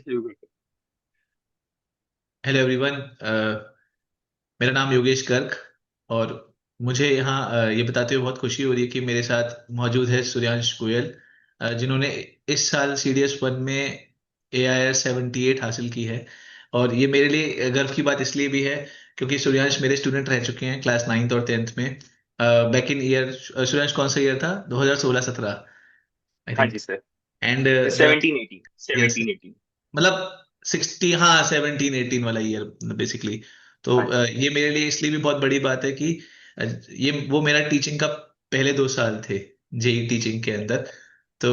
शुरू करते hello everyone. मेरा नाम योगेश गर्ग। और मुझे यहाँ ये बताते हुए बहुत खुशी हो रही है कि मेरे साथ मौजूद है सूर्यांश गोयल, जिन्होंने इस साल CDS 1 में AIR 78 हासिल की है। और ये मेरे लिए गर्व की बात इसलिए भी है क्योंकि सूर्यांश मेरे स्टूडेंट रह चुके हैं क्लास 9th और 10th में। बैक इन ईयर सूर्यांश कौन सा ईयर था? 2016-17 आई हाँ थिंक। जी सर। And 17-18 yes, 17-18। मतलब 60, हाँ 17-18 वाला ईयर बेसिकली। तो हाँ जी। ये मेरे लिए इसलिए भी बहुत बड़ी बात है कि ये वो मेरा टीचिंग का पहले 2 साल थे जेई टीचिंग के अंदर। तो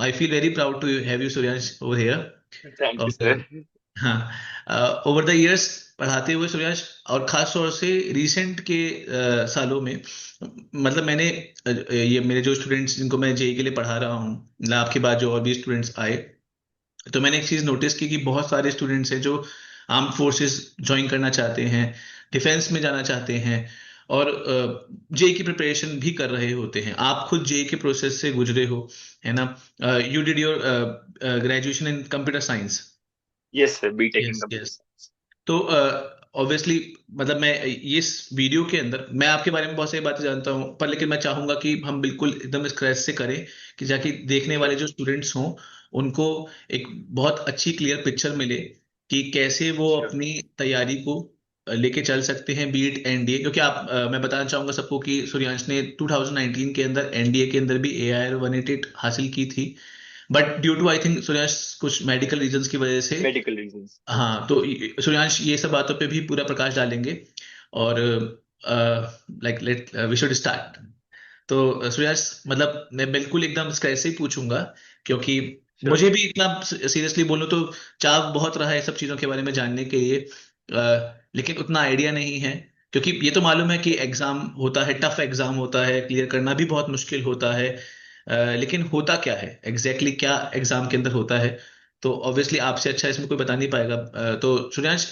I feel very proud to have you Suryansh over here. Thank you और सर। हाँ, ओवर द इयर्स पढ़ाते हुए सूर्यांश, और खास तौर से रिसेंट के सालों में, मतलब मैंने ये मेरे जो स्टूडेंट्स जिनको मैं जेई के लिए पढ़ा रहा हूँ, मतलब आपके बाद जो और भी स्टूडेंट्स आए, तो मैंने एक चीज नोटिस की कि बहुत सारे स्टूडेंट्स हैं जो आर्म्ड फोर्सेस ज्वाइन करना चाहते हैं, डिफेंस में जाना चाहते हैं, और जेई की प्रिपरेशन भी कर रहे होते हैं। आप खुद जेई के प्रोसेस से गुजरे हो, है ना? You did your graduation in computer science. Yes sir, BTech in yes computer yes. Science. तो ऑब्वियसली, मतलब मैं इस वीडियो के अंदर मैं आपके बारे में बहुत सारी बातें जानता हूँ, पर लेकिन मैं चाहूंगा कि हम बिल्कुल एकदम स्क्रैच से करें, कि जाके देखने वाले जो स्टूडेंट्स हों उनको एक बहुत अच्छी क्लियर पिक्चर मिले कि कैसे वो श्योर। अपनी तैयारी को लेके चल सकते हैं, बीट एनडीए। क्योंकि मैं बताना चाहूंगा सबको कि सूर्यांश ने 2019 के अंदर एनडीए के अंदर भी AIR 188 हासिल की थी। But due to I think Suryansh कुछ मेडिकल रीजंस की वजह से, मेडिकल रीजंस। हाँ, तो सूर्यांश ये सब बातों पे भी पूरा प्रकाश डालेंगे। और like let we should start. तो सूर्यांश, मतलब मैं बिल्कुल एकदम कैसे ही पूछूंगा, क्योंकि श्योर मुझे सर। भी इतना सीरियसली बोलूं तो चाव बहुत रहा है सब चीजों के बारे में जानने के लिए, लेकिन उतना आइडिया नहीं है। क्योंकि ये तो मालूम है कि एग्जाम होता है, टफ एग्जाम होता है, क्लियर करना भी बहुत मुश्किल होता है, लेकिन होता क्या है एग्जैक्टली, क्या एग्जाम के अंदर होता है? तो ऑब्वियसली आपसे अच्छा इसमें कोई बता नहीं पाएगा। तो सूर्यांश,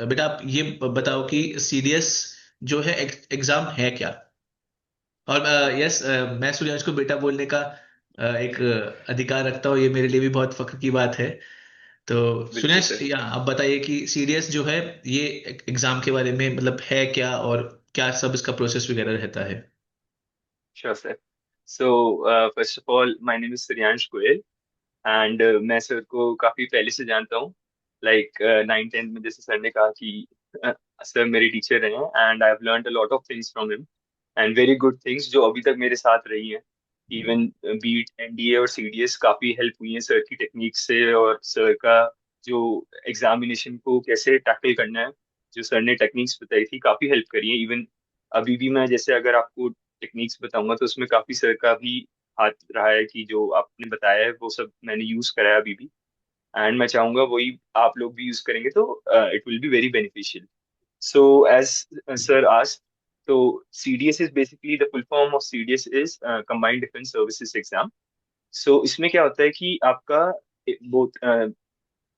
बेटा आप ये बताओ कि सीडीएस जो है एग्जाम है क्या? और यस, मैं सूर्यांश को बेटा बोलने का एक अधिकार रखता हूँ, ये मेरे लिए भी बहुत फख्र की बात है। तो बिल्कुल सूर्यांश, सर। या आप बताइए कि सीडीएस जो है ये एग्जाम के बारे में, मतलब है क्या, और क्या सब इसका प्रोसेस वगैरह रहता है? Sure sir. So first of all, my name is Shreyansh Goyal. And मैं सर को काफी पहले से जानता हूँ। लाइक 9-10 में जैसे सर ने कहा कि सर मेरे टीचर रहे हैं, and I have learned a lot of things from him, and very good things जो अभी तक मेरे साथ रही हैं। इवन बीट एनडीए और सीडीएस काफी हेल्प हुई है सर की टेक्निक से, और सर का जो एग्जामिनेशन को कैसे टैकल करना है, जो सर ने टेक्निक्स बताई थी, काफी हेल्प करी है। इवन अभी भी मैं जैसे अगर आपको टेक्निक्स बताऊंगा तो उसमें काफी सर का भी हाथ रहा है, कि जो आपने बताया है वो सब मैंने यूज करा है अभी भी। एंड मैं चाहूंगा वही आप लोग भी यूज करेंगे तो it will be very beneficial. So, as sir asked, so CDS is basically the full form of CDS is Combined Defense Services Exam. So इसमें क्या होता है कि आपका both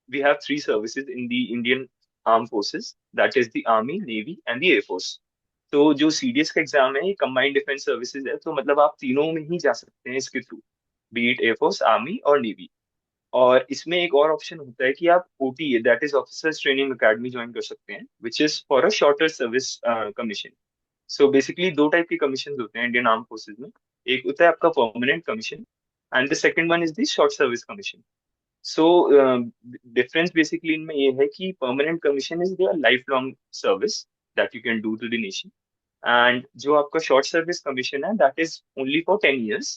we have three services in the Indian Armed Forces, that is the Army, Navy and the Air Force. तो जो CDS का exam है ये कंबाइंड डिफेंस सर्विसेज है, तो मतलब आप तीनों में ही जा सकते हैं इसके through, be it air force, army और नेवी। और इसमें एक और ऑप्शन होता है कि आप OT, that is officers training academy, join कर सकते हैं, which is for a shorter service commission. So basically दो टाइप के कमीशन होते हैं इंडियन आर्म फोर्सेज में। एक होता है आपका permanent commission, and the second one is the short service commission. So difference basically इनमें ये है कि permanent commission is their life long service that you can do to the nation, and जो आपका शॉर्ट सर्विस कमीशन है that is only for 10 years,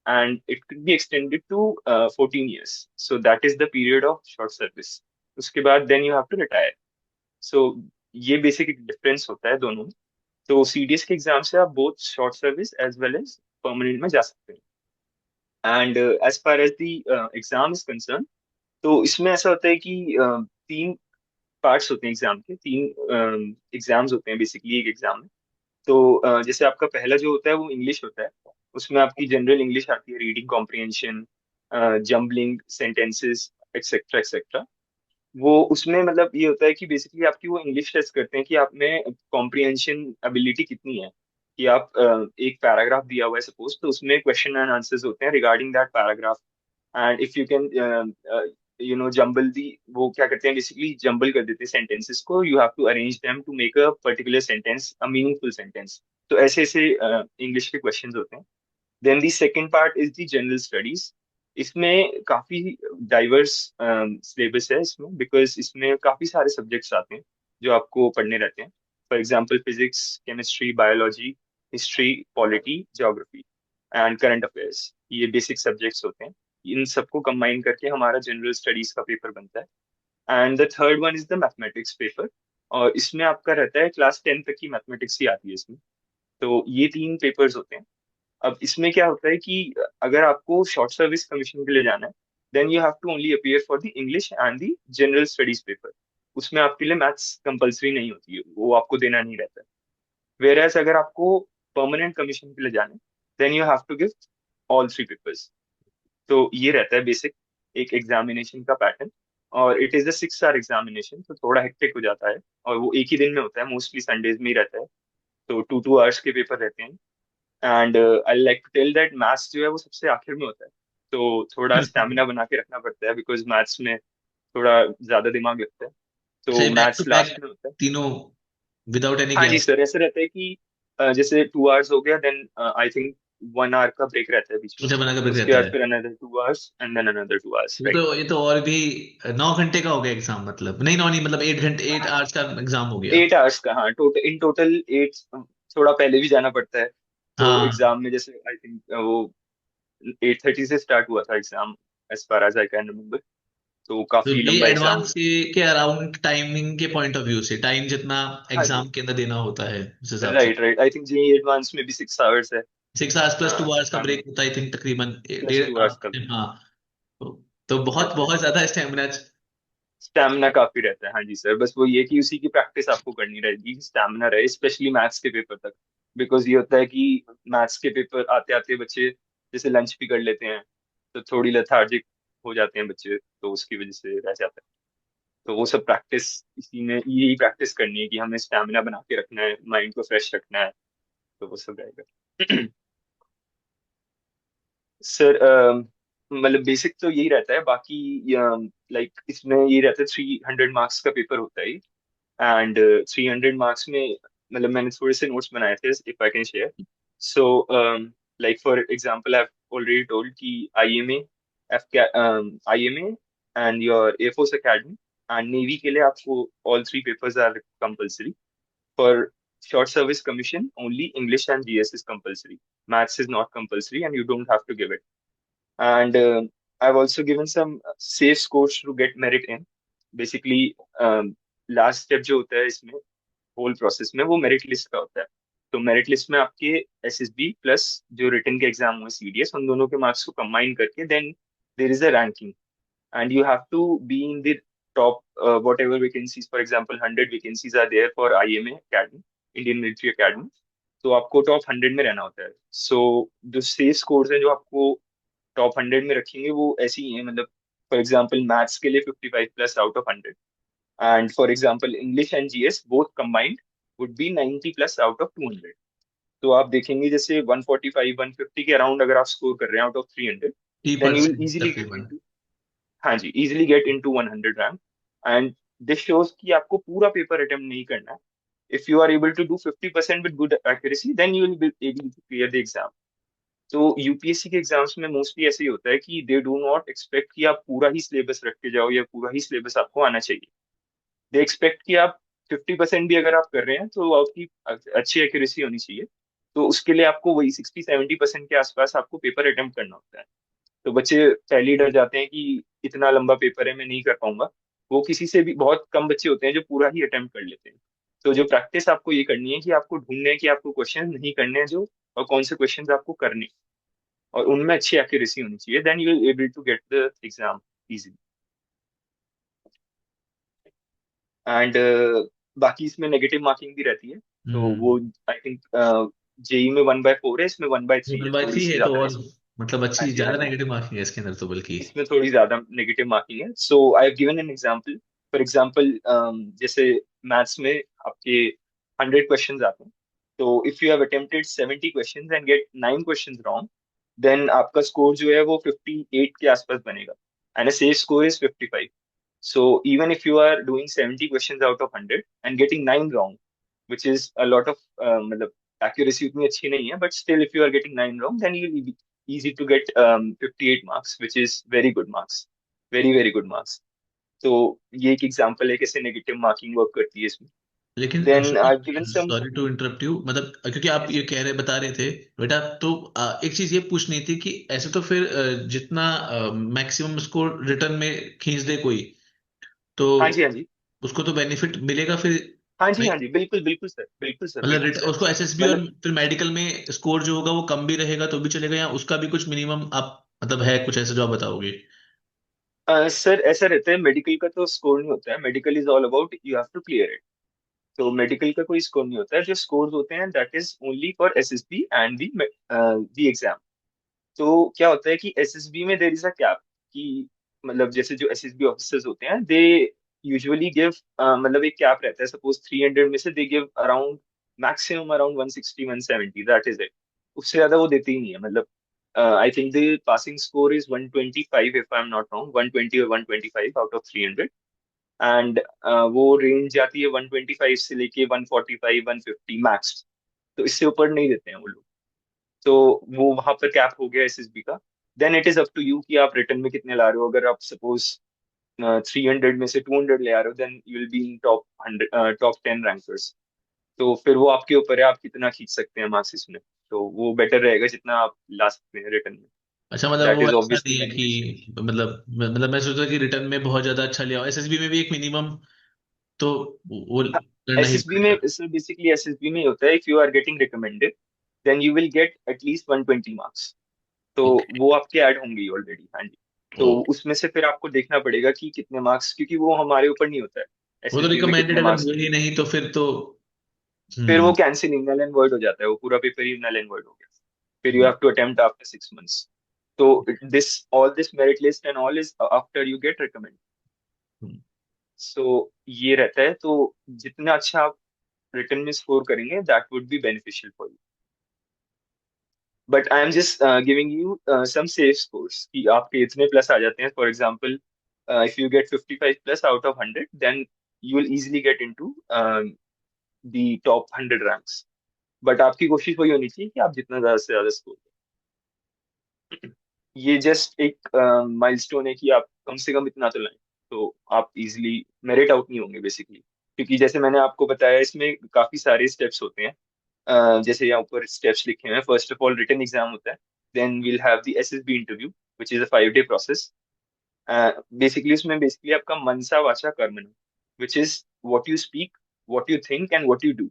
and it could be extended to 14 years. So that is the period of short service. उसके बाद then you have to retire. So ये basic difference होता है दोनों में। तो CDS के एग्जाम से आप both short service as well as permanent में जा सकते हैं। And as far as the exam is concern, तो इसमें ऐसा होता है कि तीन पार्ट्स होते हैं एग्जाम के, तीन एग्जाम्स होते हैं बेसिकली एक एग्जाम में। तो जैसे आपका पहला जो होता है वो इंग्लिश होता है। उसमें आपकी जनरल इंग्लिश आती है, reading comprehension, jumbling sentences, etcetera etcetera. वो उसमें मतलब ये होता है कि बेसिकली आपकी वो इंग्लिश टेस्ट करते हैं कि आप में कॉम्प्रिहेंशन एबिलिटी कितनी है। कि आप एक पैराग्राफ दिया हुआ है सपोज, तो उसमें क्वेश्चन एंड आंसर्स होते हैं regarding that paragraph, and if you can jumble the, वो क्या करते हैं बेसिकली जम्बल कर देते हैं सेंटेंसेस को, you have to arrange them to make a particular sentence a meaningful sentence. तो ऐसे ऐसे इंग्लिश के क्वेश्चंस होते हैं। Then the second part is the general studies. इसमें काफी डाइवर्स सिलेबस है इसमें, बिकॉज इसमें काफी सारे सब्जेक्ट्स आते हैं जो आपको पढ़ने रहते हैं। For example physics, chemistry, biology, history, polity, geography and current affairs, ये बेसिक सब्जेक्ट्स होते हैं। इन सबको कंबाइन करके हमारा जनरल स्टडीज का पेपर बनता है। And the third one is the mathematics paper, और इसमें आपका रहता है क्लास 10 तक की मैथमेटिक्स ही आती है इसमें। तो ये तीन पेपर्स होते हैं। अब इसमें क्या होता है कि अगर आपको शॉर्ट सर्विस कमीशन के लिए जाना है, then you have to only appear for the English and the general studies paper. उसमें आपके लिए मैथ्स कंपलसरी नहीं होती है, वो आपको देना नहीं रहता है। वेर एज अगर आपको परमानेंट कमीशन के लिए जाना है, then you have to give all three papers. तो ये रहता है बेसिक एक एग्जामिनेशन का पैटर्न। और it is a 6 hour examination, तो थोड़ा हेक्टिक हो जाता है, और वो एक ही दिन में होता है, मोस्टली संडेज में ही रहता है। तो 2 2 आवर्स के पेपर रहते हैं। And I like to tell that maths जो है वो सबसे आखिर में होता है। तो थोड़ा स्टेमिना बना के रखना पड़ता है, बिकॉज मैथ्स में थोड़ा ज्यादा दिमाग लगता है। अच्छा, तो ये back to maths back last में होता है। तीनों विदाउट एनी हाँ जी गैप? सर, ऐसे रहता है कि जैसे 2 आवर्स हो गया, देन आई थिंक 1 आवर का ब्रेक रहता है बीच में। मुझे बनाकर ब्रेक उसके रहता बाद है? फिर another 2 hours and then another 2 hours, right. ये तो और भी 9 घंटे का हो गया एग्जाम, मतलब नहीं, नौ नहीं, मतलब 8 घंटे, 8 आवर्स का एग्जाम हो गया। 8 आवर्स का, हाँ, टोटल 8। थोड़ा पहले भी जाना पड़ता है। तो हाँ। एग्जाम में जैसे आई थिंक वो 8:30 से स्टार्ट हुआ था exam, as far as I can remember. तो तो काफी ये लंबा एग्जाम एडवांस हुआ। के अराउंड टाइमिंग के पॉइंट ऑफ व्यू से, टाइम जितना हाँ जी, एग्जाम के अंदर देना होता है उस हिसाब से। Right right, I think JEE advance में भी 6 आवर्स है। 6 आवर्स प्लस 2 आवर्स का हाँ, ब्रेक होता है, आई थिंक तकरीबन प्लस डेढ़ 2 आवर्स का भी। हाँ। तो, तो बहुत राइट राइट, बहुत ज्यादा स्टेमिना। स्टैमिना काफी रहता है, हाँ जी सर। बस वो ये कि उसी की प्रैक्टिस आपको करनी रहेगी, स्टैमिना रहे, स्पेशली मैथ्स के पेपर तक। बिकॉज ये होता है कि मैथ्स के पेपर आते आते बच्चे जैसे लंच भी कर लेते हैं, तो थोड़ी लेथार्जिक हो जाते हैं बच्चे, तो उसकी वजह से रह जाता है। तो वो सब प्रैक्टिस, इसी में यही प्रैक्टिस करनी है कि हमें स्टैमिना बना के रखना है, माइंड को फ्रेश रखना है। तो वो सब रहेगा। सर मतलब बेसिक तो यही रहता है, बाकी लाइक इसमें ये रहता है 300 मार्क्स का पेपर होता है। एंड 300 मार्क्स में मतलब मैंने थोड़े से नोट्स बनाए थे, if I can share. So like for example I have already told कि IMA, IMA and your air force academy and navy के लिए आपको all three papers are compulsory. For short service commission, only English and GS is compulsory. Maths is not compulsory, and you don't have to give it. And I've also given some safe scores to get merit in. Basically, last step जो होता है इसमें whole process में, वो merit list का होता है। तो मेरिट लिस्ट में आपके एसएसबी प्लस जो रिटन के एग्जाम हुए सीडीएस, उन दोनों के मार्क्स को कंबाइन करके then there is a ranking. and you have to be in the top whatever vacancies. For example, 100 vacancies are there for IMA Academy, Indian Military Academy. तो आपको top 100 में रहना होता है। सो जो सेफ स्कोर्स हैं जो आपको टॉप 100 में रखेंगे, वो ऐसे ही हैं, मतलब फॉर एग्जांपल मैथ्स के लिए 55 plus out of 100, and for example English and GS both combined would be 90 plus out of 200। तो आप देखेंगे जैसे 145 150 के अराउंड अगर आप स्कोर कर रहे हैं आउट ऑफ 300, टी then you will percent easily get तकरीबन। इनटू, हाँ जी, easily get into 100 rank. And this shows कि आपको पूरा पेपर अटेम्प्ट नहीं करना है। If you are able to do 50% with good accuracy, then you will be able to clear the exam. तो यूपीएससी के एग्जाम्स में मोस्टली ऐसे ही होता है कि दे डू नॉट एक्सपेक्ट कि आप पूरा ही सिलेबस रख के जाओ या पूरा ही सिलेबस आपको आना चाहिए। दे एक्सपेक्ट कि आप 50% भी अगर आप कर रहे हैं तो आपकी अच्छी एक्यूरेसी होनी चाहिए। तो उसके लिए आपको वही 60 70% के आसपास आपको पेपर अटेम्प्ट करना होता है। तो बच्चे पहले ही डर जाते हैं कि इतना लंबा पेपर है, मैं नहीं कर पाऊंगा। वो किसी से भी, बहुत कम बच्चे होते हैं जो पूरा ही अटेम्प्ट कर लेते हैं। तो जो प्रैक्टिस आपको ये करनी है कि आपको ढूंढने हैं कि आपको क्वेश्चन नहीं करने हैं जो, और कौन से क्वेश्चन आपको करने हैं, और उनमें अच्छी एक्यूरेसी होनी चाहिए, then you will able to get the exam easily. And बाकी इसमें नेगेटिव मार्किंग भी रहती है। तो हम्म। वो आई थिंक जेई में 1/4 है, इसमें 1/3 है, वन बाई थोड़ी थ्री सी है तो ज्यादा है और इसमें। मतलब हाँ अच्छी जी, हाँ ज्यादा जी, नेगेटिव मार्किंग है इसके अंदर तो बल्कि। इसमें थोड़ी ज्यादा नेगेटिव मार्किंग है। So I have given an example. For example जैसे मैथ्स में आपके 100 क्वेश्चंस आते हैं। तो if you have attempted 70 questions and get 9 questions wrong, then आपका स्कोर जो है वो 58 के आसपास बनेगा। and a safe score is 55. So even if you are doing 70 questions out of 100 and getting 9 wrong, which is a lot of मतलब accuracy उतनी अच्छी नहीं है, but still if you are getting 9 wrong, then you'll be easy to get 58 marks, which is very good marks, very very good marks. तो ये एक example है कैसे नेगेटिव मार्किंग वर्क करती है इसमें. लेकिन then I given some. Sorry to interrupt you, मतलब क्योंकि आप ये कह रहे बता रहे थे बेटा, तो एक चीज ये पूछनी थी कि ऐसे तो फिर जितना मैक्सिमम स्कोर रिटर्न में खींच दे कोई, तो हाँ जी हाँ जी. उसको तो बेनिफिट मिलेगा फिर, हाँ जी right? हाँ जी, बिल्कुल बिल्कुल सर, बिल्कुल सर, मतलब बिल्कुल सर. उसको एसएसबी और मतलब फिर मेडिकल में स्कोर जो होगा वो कम भी रहेगा तो भी चलेगा, या उसका भी कुछ मिनिमम आप मतलब है कुछ ऐसे जो आप बताओगे? सर ऐसा रहता है, मेडिकल का तो स्कोर नहीं होता है. Medical is all about you have to clear it. तो मेडिकल का कोई स्कोर नहीं होता है. जो स्कोर्स होते हैं that is only for SSB and the exam. तो क्या होता है कि एसएसबी में देयर इज अ कैप, कि मतलब जैसे जो एसएसबी ऑफिसर्स होते हैं दे यूजुअली गिव, मतलब एक कैप रहता है. सपोज 300 में से they give around maximum around 160 170, that is it. उससे ज्यादा वो देते ही नहीं है. मतलब I think the passing score is 125 if I am not wrong, 120 और 125 आउट ऑफ 300. एंड वो रेंज जाती है 125 से लेके 145 150 मैक्स. तो इससे ऊपर नहीं देते हैं वो लोग. तो वो वहां पर कैप हो गया एसएसबी का. Then it is up to you कि आप रिटर्न में कितने ला रहे हो. अगर आप सपोज 300 में से 200 ले आ रहे हो, then you will be in top 100, top 10 rankers. तो फिर वो आपके ऊपर है, आप कितना खींच सकते हैं मार्क्स इसमें. तो वो बेटर रहेगा जितना आप ला सकते हैं रिटर्न में. अच्छा, मतलब दैट वो इज ऐसा ऑब्वियसली नहीं है बेनिफिशियल. कि मतलब मैं सोचता कि रिटर्न में बहुत ज्यादा अच्छा लिया, एसएसबी में भी एक मिनिमम तो वो करना ही एसएसबी में पड़ेगा। सर बेसिकली एसएसबी में होता है if you are getting recommended then you will get at least 120 marks. तो ओके। वो आपके ऐड होंगे ऑलरेडी. हाँ जी. तो ओके, उसमें से फिर आपको देखना पड़ेगा कि कितने मार्क्स, क्योंकि वो हमारे ऊपर नहीं होता है वो तो एसएसबी में रिकमेंडेड कितने अगर मार्क्स हुए ही चाहिए. नहीं तो फिर तो फिर वो hmm cancelling null and void हो जाता है, वो पूरा पेपर ही नल एंड वर्ड हो गया. फिर you hmm, have to attempt after 6 months. तो this all this merit list and all is after you get recommend. Hmm. So ये रहता है. तो जितना अच्छा आप रिटर्न में स्कोर करेंगे that would be beneficial for you. But I am just giving you some safe scores कि आपके इतने प्लस आ जाते हैं. For example if you get 55 plus out of 100 then you will easily get into the top 100 ranks. बट आपकी कोशिश वही होनी चाहिए कि आप जितना ज्यादा से ज्यादा स्कोर. ये जस्ट एक माइलस्टोन है कि आप कम से कम इतना तो लाएं. तो आप इजिली मेरिट आउट नहीं होंगे बेसिकली. क्योंकि जैसे मैंने आपको बताया इसमें काफी सारे स्टेप्स होते हैं. जैसे यहाँ ऊपर स्टेप्स लिखे हुए हैं. First of all written exam होता है. Then we'll have the SSB interview which is a 5 day process. Basically उसमें बेसिकली आपका मनसा वाचा कर्मणा, which is what you speak, what you think and what you do.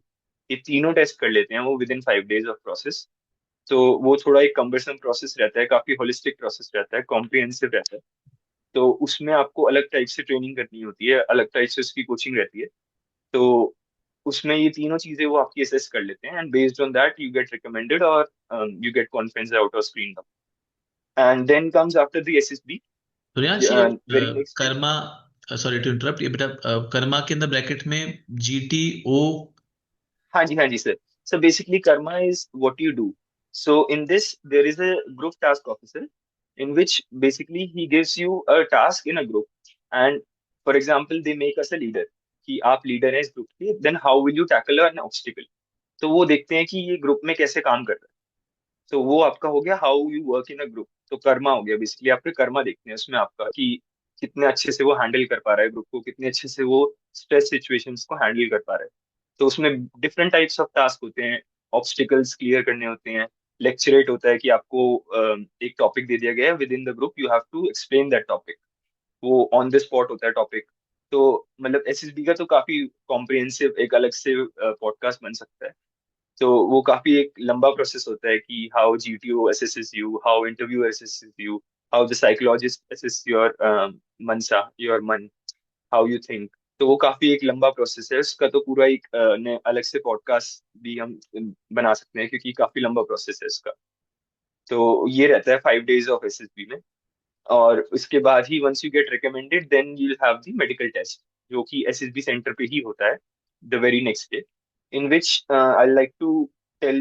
ये तीनों टेस्ट कर लेते हैं वो within 5 days of process. तो वो थोड़ा एक कम्बरसम प्रोसेस रहता है, काफी होलिस्टिक प्रोसेस रहता है, कॉम्प्रिहेंसिव रहता है. तो उसमें आपको अलग टाइप से ट्रेनिंग करनी होती है, अलग टाइप से उसकी कोचिंग रहती है. तो उसमें ये तीनों चीजें वो आपकी असेस कर लेते हैं and based on that you get recommended और यू गेट कॉन्फ्रेंस आउट और screen and then comes after the SSB. तो यहाँ ये very next. Karma, sorry to interrupt, ये बेटा कर्मा के अंदर ब्रैकेट में जीटीओ। हाँ जी हाँ जी sir. So basically karma is what you do. So in this there is a group task officer in which basically he gives you a task in a group. And for example they make us a leader कि आप leader हैं इस group के, then how will you tackle an obstacle. तो वो देखते हैं कि ये ग्रुप में कैसे काम कर रहा है. तो वो आपका हो गया how you work in a group. तो कर्मा हो गया. बेसिकली आपके कर्मा देखते हैं उसमें आपका कि कितने अच्छे से वो हैंडल कर पा रहा है ग्रुप को, कितने अच्छे से वो स्ट्रेस सिचुएशंस को हैंडल कर पा रहा है. तो उसमें डिफरेंट टाइप्स ऑफ टास्क होते हैं. ऑब्स्टिकल्स क्लियर करने होते हैं. लेक्चरेट होता है कि आपको एक टॉपिक दे दिया गया है within the group, you have to explain that topic. वो ऑन द स्पॉट होता है टॉपिक. तो मतलब एसएसबी का तो काफी कॉम्प्रिहेंसिव एक अलग से पॉडकास्ट बन सकता है. तो वो काफी एक लंबा प्रोसेस होता है कि how GTO assesses you, how interview assesses you, how the psychologist assess your Mansa, your मन, हाउ यू थिंक. तो वो काफी एक लंबा प्रोसेस है. उसका तो पूरा एक अलग से पॉडकास्ट भी हम बना सकते हैं क्योंकि काफी लंबा प्रोसेस है उसका. तो ये रहता है 5 days ऑफ एसएसबी में. और उसके बाद ही once you get recommended then you have the medical test जो कि एसएसबी सेंटर पे ही होता है the very next day. In which I like to tell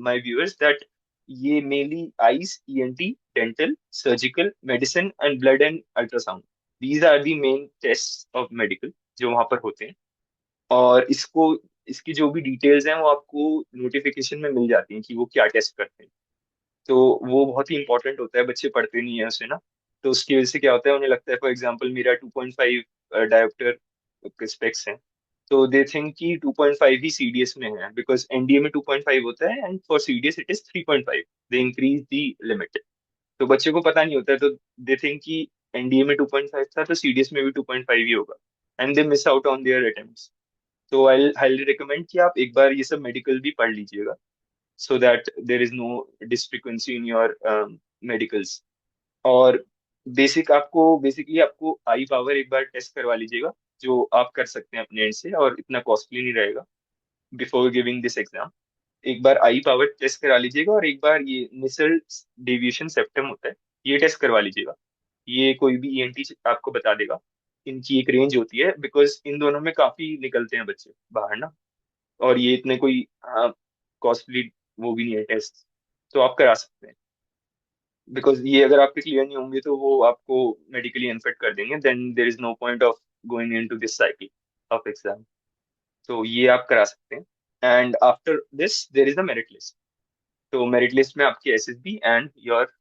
my viewers that ये mainly eyes, ENT, dental, surgical, medicine and blood and ultrasound, these are the main test of medical जो वहां पर होते हैं। और इसकी जो भी डिटेल्स हैं वो आपको नोटिफिकेशन में मिल जाती हैं कि वो क्या टेस्ट करते हैं। तो वो बहुत ही इंपॉर्टेंट होता है, बच्चे पढ़ते नहीं है उसे ना। तो उसकी वजह से क्या होता है, उन्हें लगता है फॉर एग्जाम्पल मेरा 2.5 डायोप्टर स्पेक्स है, तो दे थिंक कि 2.5 ही सीडीएस में है, बिकॉज एनडीए में 2.5 होता है and for CDS it is 3.5। They increase the limit. तो बच्चे को पता नहीं होता है, तो दे थिंक कि एनडीए में 2.5 था तो सीडीएस में भी 2.5 ही होगा, and they miss out on their attempts. तो आई हाईली रिकमेंड कि आप एक बार ये सब मेडिकल भी पढ़ लीजिएगा, so that there is no discrepancy in your medicals। और बेसिकली आपको आई पावर एक बार टेस्ट करवा लीजिएगा, जो आप कर सकते हैं अपने एंड से और इतना कॉस्टली नहीं रहेगा। बिफोर गिविंग दिस एग्जाम एक बार आई पावर टेस्ट करा लीजिएगा, और एक बार ये निसल डेविएशन सेप्टम होता है, ये टेस्ट करवा लीजिएगा। ये कोई भी ईएनटी आपको बता देगा। इनकी एक रेंज होती है, बिकॉज इन दोनों में काफी निकलते हैं बच्चे बाहर ना, और ये इतने कोई कॉस्टली वो भी नहीं है टेस्ट, तो आप करा सकते हैं। बिकॉज ये अगर आपके क्लियर नहीं होंगे तो वो आपको मेडिकली अनफिट कर देंगे, then there is no point of going into this cycle of exam. तो ये आप करा सकते हैं। And after this there is the merit list. तो मेरिट लिस्ट में आपकी SSB and your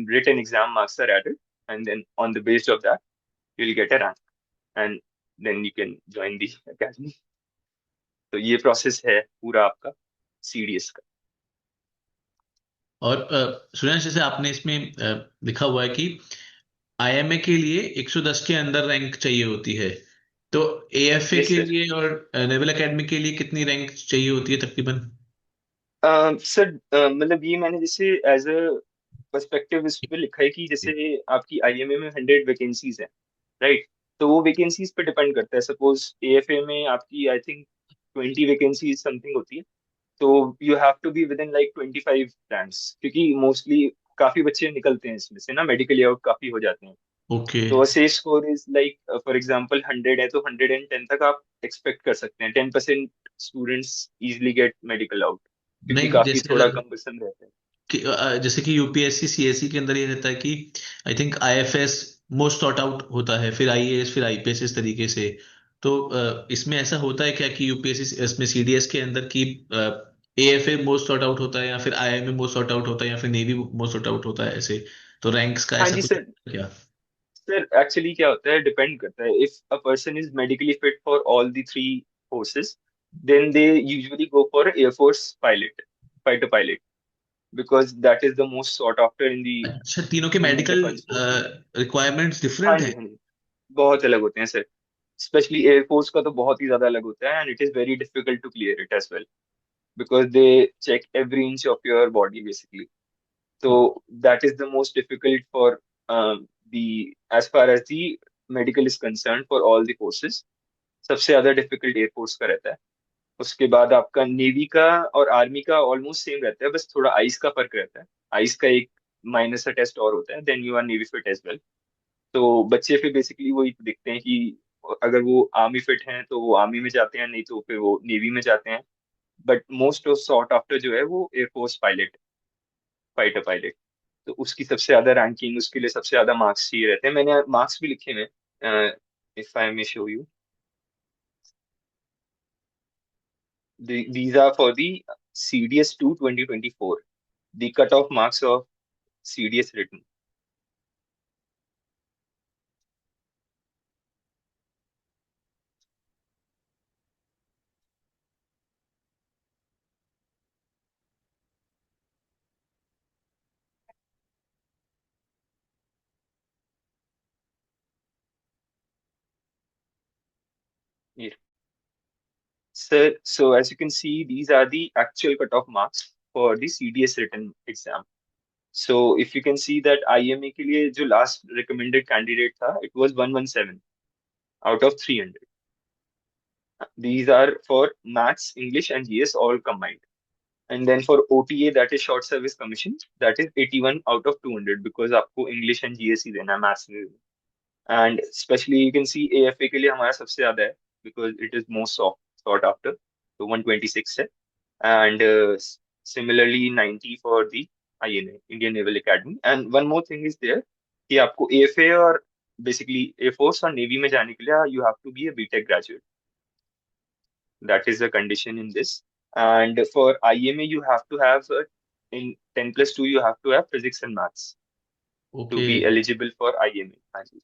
written exam marks are added, and then on the basis of that you'll get a rank, and then you can join the academy। तो ये process है पूरा आपका CDS का। और सुरेश, जैसे आपने इसमें लिखा हुआ है कि आईएमए के लिए 110 के अंदर रैंक चाहिए होती है, तो एएफए यस के सर। लिए और नेवल एकेडमी के लिए कितनी रैंक चाहिए होती है तकरीबन? सर मतलब ये मैंने जैसे एज अ पर्सपेक्टिव इस पे लिखा है कि जैसे आपकी आईएमए में 100 वैकेंसीज है, राइट। तो वो वैकेंसीज पे डिपेंड करता है। सपोज एएफए में आपकी आई थिंक 20 वैकेंसीज समथिंग होती है, तो you have to be within like 25 ranks, क्योंकि मोस्टली काफी बच्चे निकलते हैं इसमें से ना, मेडिकली आउट काफी हो जाते हैं। ओके। तो से score is like for example 100 है तो 110 तक आप एक्सपेक्ट कर सकते हैं। 10% students easily get medical out, क्योंकि नहीं, काफी जैसे थोड़ा अगर कम पसंद रहता है। जैसे कि यूपीएससी सीएससी के अंदर ये रहता है कि I think IFS most sort out होता है, फिर आईएएस, फिर आईपीएस, इस तरीके से। तो इसमें ऐसा होता है क्या कि यूपीएससी इसमें सीडीएस के अंदर की एएफए मोस्ट सॉर्ट आउट होता है, या फिर आईएमए मोस्ट सॉर्ट आउट होता है, या फिर नेवी मोस्ट सॉर्ट आउट होता है, ऐसे? तो रैंक्स का हाँ ऐसा जी कुछ सर। है क्या? सर एक्चुअली क्या होता है, डिपेंड करता है। If a person is medically fit for all the three forces, then they usually go for air force pilot, fighter pilot, because that is the most sought after in the अच्छा, तीनों के Indian medical defense forces। Requirements हाँ different जी है? हाँ जी, बहुत अलग होते हैं सर। स्पेशली एयरफोर्स का तो बहुत ही ज्यादा अलग होता है, and it is very difficult to clear it as well, because they check every inch of your body basically. तो that is the most difficult for the as far as the medical is concern for all the forces. सबसे ज्यादा difficult air force का रहता है। उसके बाद आपका navy का और आर्मी का ऑलमोस्ट सेम रहता है, बस थोड़ा आइस का फर्क रहता है। आइस का एक माइनर सा टेस्ट और होता है, then you are navy fit as well. तो बच्चे फिर बेसिकली वही देखते हैं कि अगर वो आर्मी फिट हैं तो वो आर्मी में जाते हैं, नहीं तो फिर वो नेवी में जाते हैं। But most of sort after जो है वो एयरफोर्स पायलट, फाइटर पायलट। तो उसकी सबसे ज्यादा रैंकिंग, उसके लिए सबसे ज्यादा मार्क्स चाहिए रहते हैं। मैंने मार्क्स भी लिखे हैं, if I may show you. These are for the CDS 2 2024, the cutoff marks of CDS written। Yeah. So as you can see, these are the actual cutoff marks for the CDS written exam। So if you can see that IMA के लिए जो last recommended candidate था, it was 117 out of 300। These are for Maths, English, and GS all combined. And then for OTA, that is Short Service Commission, that is 81 out of 200, because आपको English and GS ही देना है, Maths नहीं देना। And specially you can see AFA के लिए हमारा सबसे ज्यादा है, because it is most sought after. तो 126 है। And similarly 90 for the INA, Indian naval academy. And one more thing is there कि आपको AFA और बेसिकली एयरफोर्स और नेवी में जाने के लिए you have to be a BTech graduate. That is the condition in this. And for IMA, you have to have in 10 plus 2, you have to have physics and maths to okay. be eligible for IMA. हाँ जी।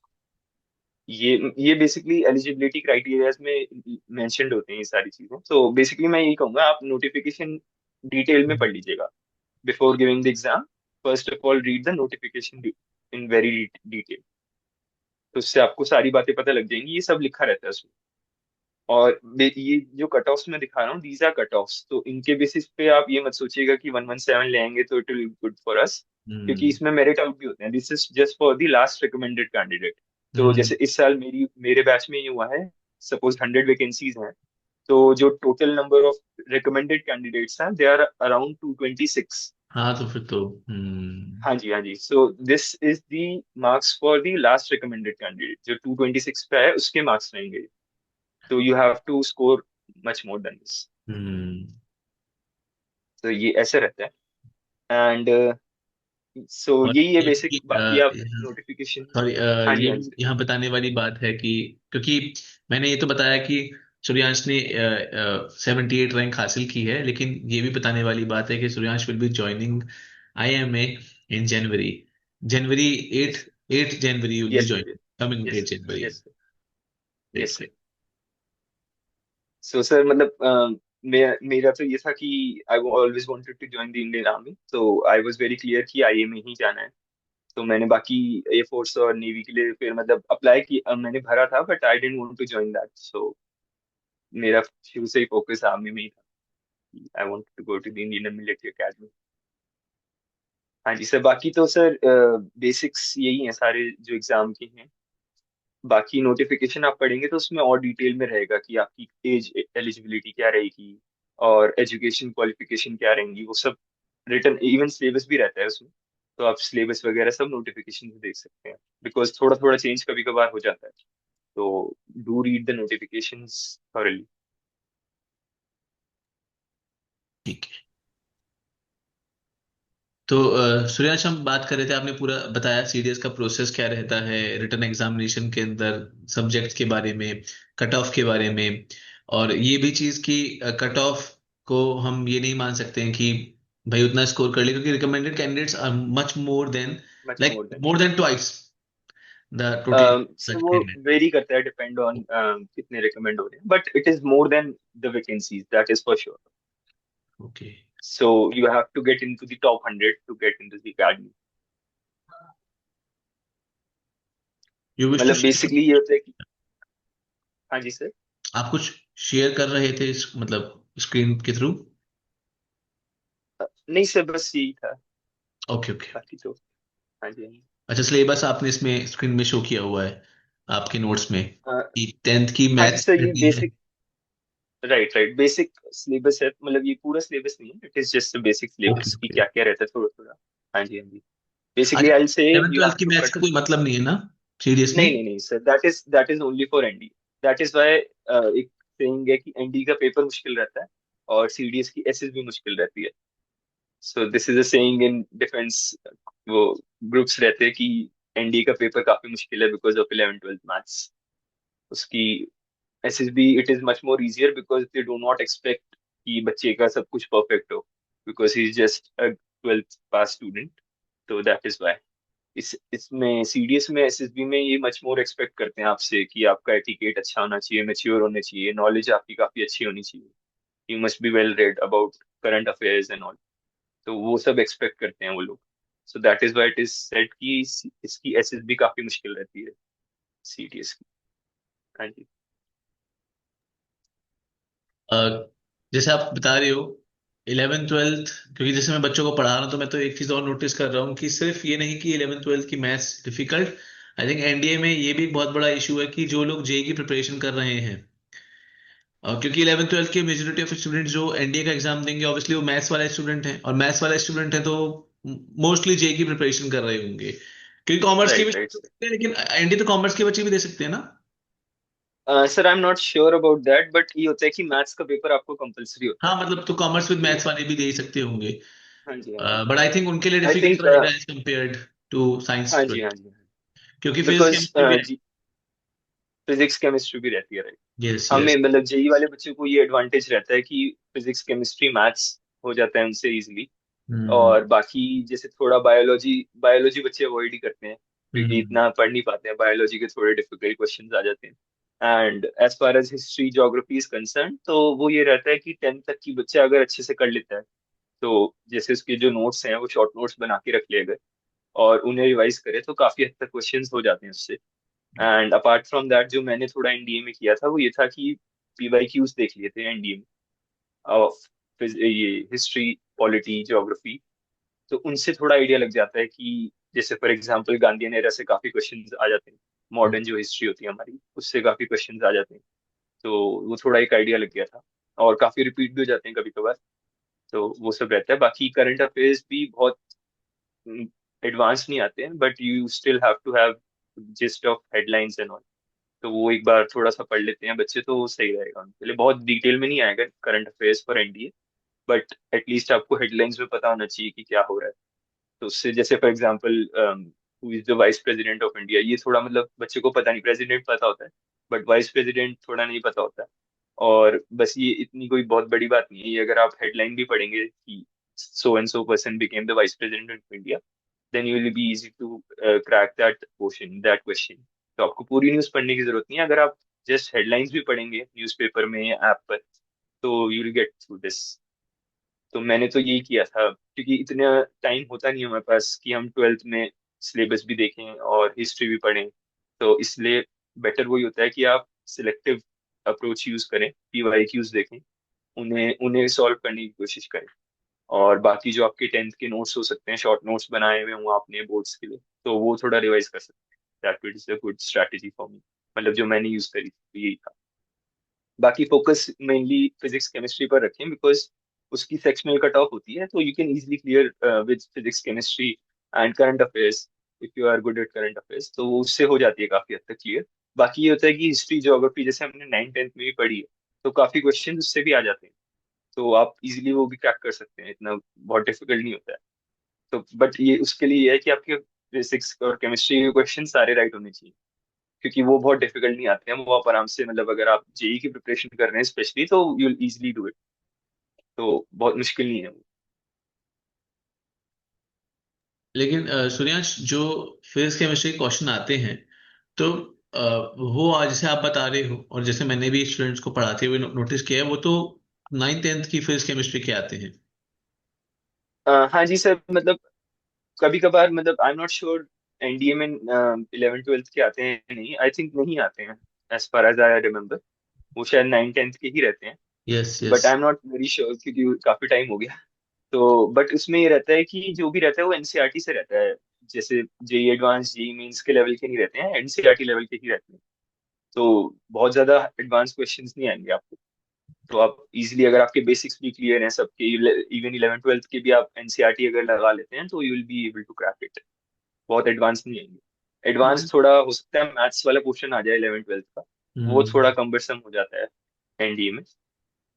ये basically eligibility criterias में mentioned होते हैं ये सारी चीजें। तो basically मैं यही कहूंगा, आप नोटिफिकेशन डिटेल में पढ़ लीजिएगा before giving the exam. First of all read the notification in very detail, तो उससे आपको सारी बातें पता लग जाएंगी, ये सब लिखा रहता है उसमें। और ये जो कट ऑफ्स मैं दिखा रहा हूँ, दीज आर कट ऑफ्स, तो इनके बेसिस पे आप ये मत सोचिएगा कि 117 ले आएंगे तो it will good for us, क्योंकि हम्म। इसमें मेरिट आउट भी होते हैं। This is just for the last recommended candidate. तो हम्म। जैसे इस साल मेरे बैच में ये हुआ है, सपोज 100 वैकेंसीज हैं, तो जो total number of recommended candidates हैं, दे आर अराउंड 226। हाँ तो फिर तो हम्म। हाँ जी, हाँ जी। So this is the marks for the last recommended candidate, जो 226 पे है उसके मार्क्स रहेंगे। तो you have to score much more than this. Hmm. तो ये ऐसे रहता है। एंड सो और यही है बेसिक, एक बाकी आप नोटिफिकेशन। सॉरी, हाँ जी, ये हाँ भी जी। यहाँ बताने वाली बात है कि क्योंकि मैंने ये तो बताया कि सूर्यांश ने 78 रैंक हासिल की है, लेकिन ये भी बताने वाली बात है कि Suryansh will be joining IMA in January. January 8, 8 January will be yes joining, sir, coming yes 8 January. Sir, yes sir, great yes sir. Great. So sir मतलब मेरा तो ये था कि I always wanted to join the Indian army, तो I was very clear कि आईए में ही जाना है। तो मैंने बाकी एयरफोर्स और नेवी के लिए फिर मतलब अप्लाई की, मैंने भरा था, but I didn't want to join that. So मेरा शुरू से ही फोकस आर्मी में ही था। I wanted to go to the Indian military academy. हाँ जी सर, बाकी तो सर बेसिक्स यही हैं सारे जो एग्जाम के हैं। बाकी नोटिफिकेशन आप पढ़ेंगे तो उसमें और डिटेल में रहेगा कि आपकी एज एलिजिबिलिटी क्या रहेगी और एजुकेशन क्वालिफिकेशन क्या रहेंगी, वो सब रिटर्न, इवन सिलेबस भी रहता है उसमें। तो आप सिलेबस वगैरह सब नोटिफिकेशन में देख सकते हैं, बिकॉज थोड़ा थोड़ा चेंज कभी कभार हो जाता है। तो do read the notifications thoroughly. ठीक है। तो सूर्यांश, हम बात कर रहे थे, आपने पूरा बताया सीडीएस का प्रोसेस क्या रहता है रिटर्न एग्जामिनेशन के अंदर, सब्जेक्ट्स के बारे में, कट ऑफ के बारे में, और ये भी चीज कि कट ऑफ को हम ये नहीं मान सकते हैं कि भाई उतना स्कोर कर ले, क्योंकि recommended candidates are much more than, much like more than. More than twice the total sir वो वेरी करता है, डिपेंड ऑन कितने रिकमेंड हो रहे हैं, but it is more than the vacancies, that is for sure. Okay. So you have to get into the top 100 to get into the academy. You wish to मतलब बेसिकली ये होता है कि, हाँ जी सर। आप कुछ शेयर कर रहे थे इस मतलब स्क्रीन के थ्रू? नहीं सर, बस यही था, ओके ओके। बाकी तो। हाँ जी, हाँ जी। अच्छा, सिलेबस आपने इसमें स्क्रीन में शो किया हुआ है आपके नोट्स में अ, कि 10th की हाँ जी मैथ्स सर, ये रहती है? Basic, right right, basic syllabus है। मतलब ये पूरा सिलेबस नहीं है, it is just basic okay syllabus की ओके। क्या क्या रहता है थोड़ा थोड़ा। हाँ जी, हाँ जी। बेसिकली अच्छा, आई से 11th यू 12th हैव की टू मैथ्स कट। का कोई मतलब नहीं है ना, सीरियसली? नहीं नहीं नहीं sir, that is only for ND. That is why एक सेइंग है कि एनडी का पेपर मुश्किल रहता है और सीडीएस की एसएस भी मुश्किल रहती है। So this is a saying in defence, वो ग्रुप्स रहते हैं कि एनडीए का पेपर काफी मुश्किल है because of 11th 12th maths. उसकी SSB it is much more easier because they do not expect कि बच्चे का सब कुछ परफेक्ट हो, because he is just a 12th pass student. तो दैट इज वाई इसमें सीडीएस में एसएसबी में ये मच मोर एक्सपेक्ट करते हैं आपसे कि आपका एटिकेट अच्छा होना चाहिए, मैच्योर होने चाहिए, नॉलेज आपकी काफी अच्छी होनी चाहिए, you must be well read about current affairs and all. तो वो सब एक्सपेक्ट करते हैं वो लोग। So that is why it is said कि इसकी एसएस भी काफी मुश्किल रहती है, सीटीएस की। हाँ जी। जैसे आप बता रहे हो 11th 12th, क्योंकि जैसे मैं बच्चों को पढ़ा रहा हूँ तो मैं तो एक चीज और नोटिस कर रहा हूँ कि सिर्फ ये नहीं कि 11th 12th की maths difficult, I think NDA में ये भी एक बहुत बड़ा इशू है कि जो लोग जेई की प्रिपरेशन कर रहे हैं, क्योंकि 11th 12th के मेजोरिटी ऑफ स्टूडेंट जो एनडीए का एग्जाम देंगे ऑब्वियसली वो मैथ्स वाले स्टूडेंट हैं, और मैथ्स वाले स्टूडेंट हैं तो मोस्टली जेई की प्रिपरेशन कर रहे होंगे, क्योंकि कॉमर्स की भी राइट राइट सर। सकते हैं, लेकिन एनडीए तो कॉमर्स के बच्चे भी दे सकते हैं ना? Sir I am not sure about that, but ये होता है कि मैथ्स का पेपर आपको कंपलसरी होता हाँ है। मतलब तो कॉमर्स विद तो मैथ्स वाले भी दे ही सकते होंगे। हाँ जी, हाँ जी। बट आई थिंक उनके लिए आई डिफिकल्ट थिंक रहेगा एज कम्पेयर्ड टू साइंस हाँ जी, हाँ स्टूडेंट, जी। क्योंकि फिजिक्स बिकॉज केमिस्ट्री भी जी, फिजिक्स केमिस्ट्री भी रहती है, राइट। यस हमें यस। मतलब जेई वाले बच्चों को ये एडवांटेज रहता है कि फिजिक्स केमिस्ट्री मैथ्स हो जाता है उनसे इजीली। हम्म और बाकी जैसे थोड़ा बायोलॉजी, बायोलॉजी बच्चे अवॉइड ही करते हैं क्योंकि हम्म इतना पढ़ नहीं पाते हैं, बायोलॉजी के थोड़े डिफिकल्ट क्वेश्चंस आ जाते हैं। And as far as history geography is concern, तो वो ये रहता है कि 10th तक की बच्चा अगर अच्छे से कर लेता है, तो जैसे उसके जो नोट्स हैं वो शॉर्ट नोट्स बना के रख ले अगर, और उन्हें रिवाइज करे, तो काफी हद तक क्वेश्चंस हो जाते हैं उससे। एंड अपार्ट फ्रॉम दैट, जो मैंने थोड़ा एनडीए में किया था वो ये था कि पीवाईक्यूज देख लिए थे एनडीए में, ऑफ ये हिस्ट्री, पॉलिटी, ज्योग्राफी। तो उनसे थोड़ा आइडिया लग जाता है कि जैसे फॉर एग्जांपल गांधीयन एरा से काफी क्वेश्चंस आ जाते हैं, मॉडर्न जो हिस्ट्री होती है हमारी उससे काफी क्वेश्चंस आ जाते हैं। तो वो थोड़ा एक आइडिया लग गया था, और काफी रिपीट भी हो जाते हैं कभी कभार। तो वो सब रहता है। बाकी करंट अफेयर्स भी बहुत एडवांस नहीं आते हैं, but you still have to have gist of headlines and all. तो वो एक बार थोड़ा सा पढ़ लेते हैं बच्चे तो वो सही रहेगा उनके लिए। बहुत डिटेल में नहीं आएगा current affairs for NDA, but at least आपको हेडलाइंस में पता होना चाहिए कि क्या हो रहा है। तो उससे जैसे for example who is the vice president of India, ये थोड़ा मतलब बच्चे को पता नहीं, प्रेसिडेंट पता होता है बट वाइस प्रेसिडेंट थोड़ा नहीं पता होता है। और बस ये इतनी कोई बहुत बड़ी बात नहीं है ये, अगर आप हेडलाइन भी पढ़ेंगे कि so and so person became the vice president of India, then you will be easy to crack that question. तो आपको पूरी न्यूज पढ़ने की जरूरत नहीं है, अगर आप जस्ट हेडलाइंस भी पढ़ेंगे न्यूज़पेपर में या ऐप पर, तो you will get through this. तो मैंने तो यही किया था क्योंकि इतना टाइम होता नहीं है हमारे पास कि हम 12th में सिलेबस भी देखें और हिस्ट्री भी पढ़ें। तो इसलिए बेटर वही होता है कि आप सिलेक्टिव अप्रोच यूज करें, पीवाईक्यूज देखें, उन्हें उन्हें सॉल्व करने की कोशिश करें। और बाकी जो आपके 10th के नोट्स हो सकते हैं, शॉर्ट नोट्स बनाए हुए हों आपने बोर्ड्स के लिए, तो वो थोड़ा रिवाइज कर सकते हैं। That is a good strategy for me, मतलब जो मैंने यूज करी थी यही था। बाकी फोकस मेनली फिजिक्स केमिस्ट्री पर रखें, बिकॉज उसकी सेक्शनल कट ऑफ होती है, तो you can easily clear with physics chemistry and current affairs. If you are good at current affairs तो वो उससे हो जाती है काफी हद तक क्लियर। बाकी ये होता है कि हिस्ट्री ज्योग्राफी जैसे हमने 9th 10th में भी पढ़ी है, तो काफी क्वेश्चन उससे भी आ जाते हैं। तो आप इजीली वो भी क्रैक कर सकते हैं, इतना बहुत डिफिकल्ट नहीं होता है। तो बट ये उसके लिए ये है कि आपके फिजिक्स और केमिस्ट्री के क्वेश्चन सारे राइट होने चाहिए, क्योंकि वो बहुत डिफिकल्ट नहीं आते हैं, वो आप आराम से, मतलब अगर आप जेई की प्रिपरेशन कर रहे हैं स्पेशली, तो you will easily do it. तो बहुत मुश्किल नहीं है वो। लेकिन सूर्यांश, जो फिजिक्स केमिस्ट्री के क्वेश्चन आते हैं, तो अ, वो आज जैसे आप बता रहे हो और जैसे मैंने भी स्टूडेंट्स को पढ़ाते हुए नोटिस किया है, वो तो 9th 10th की फिजिक्स केमिस्ट्री के आते हैं। हाँ जी सर, मतलब कभी कभार, मतलब आई एम नॉट श्योर एनडीए में 11th 12th के आते हैं नहीं, आई थिंक नहीं आते हैं, as far as I remember. वो शायद 9th 10th के ही रहते हैं। Yes yes. But I am not very sure क्योंकि काफी टाइम हो गया। तो बट उसमें ये रहता है कि जो भी रहता है वो एनसीईआरटी से रहता है। जैसे जेई एडवांस, जेई मेंस के लेवल के नहीं रहते हैं, एनसीईआरटी लेवल के ही रहते हैं। तो बहुत ज्यादा एडवांस क्वेश्चंस नहीं आएंगे आपको। तो आप इजीली, अगर आपके बेसिक्स भी क्लियर हैं सबके, इवन 11th 12th के भी आप एनसीईआरटी अगर लगा लेते हैं, तो you will be able to crack it. बहुत एडवांस नहीं आएंगे। एडवांस थोड़ा हो सकता है मैथ्स वाला पोर्शन आ जाए 11th 12th का, वो थोड़ा हम्म कम्बरसम हो जाता है एनडीए में।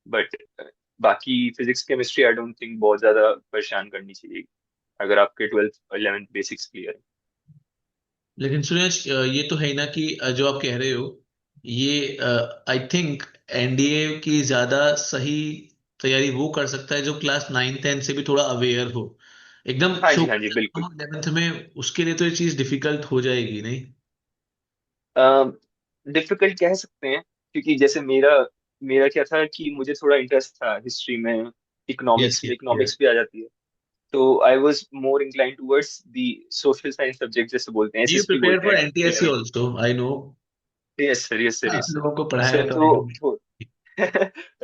बट बाकी physics chemistry I don't think बहुत ज्यादा परेशान करनी चाहिए, अगर आपके 12th 11th बेसिक्स क्लियर है। लेकिन सुरेश, ये तो है ना कि जो आप कह रहे हो, ये आई थिंक एनडीए की ज्यादा सही तैयारी वो कर सकता है जो क्लास 9th 10th से भी थोड़ा अवेयर हो, एकदम हाँ शो जी, हाँ जी, बिल्कुल। 11th में। उसके लिए तो ये चीज डिफिकल्ट हो जाएगी नहीं? डिफिकल्ट कह सकते हैं, क्योंकि जैसे मेरा मेरा क्या था कि मुझे थोड़ा इंटरेस्ट था हिस्ट्री में, यस इकोनॉमिक्स में, यस यस। इकोनॉमिक्स भी आ जाती है। तो I was more incline towards the social science subject, जैसे बोलते हैं, यू एसएसपी प्रिपेयर बोलते फॉर हैं NTSC 11th। Also, I know. Yes sir, yes sir, आप यस लोगों को पढ़ाया सर। तो आई नो। तो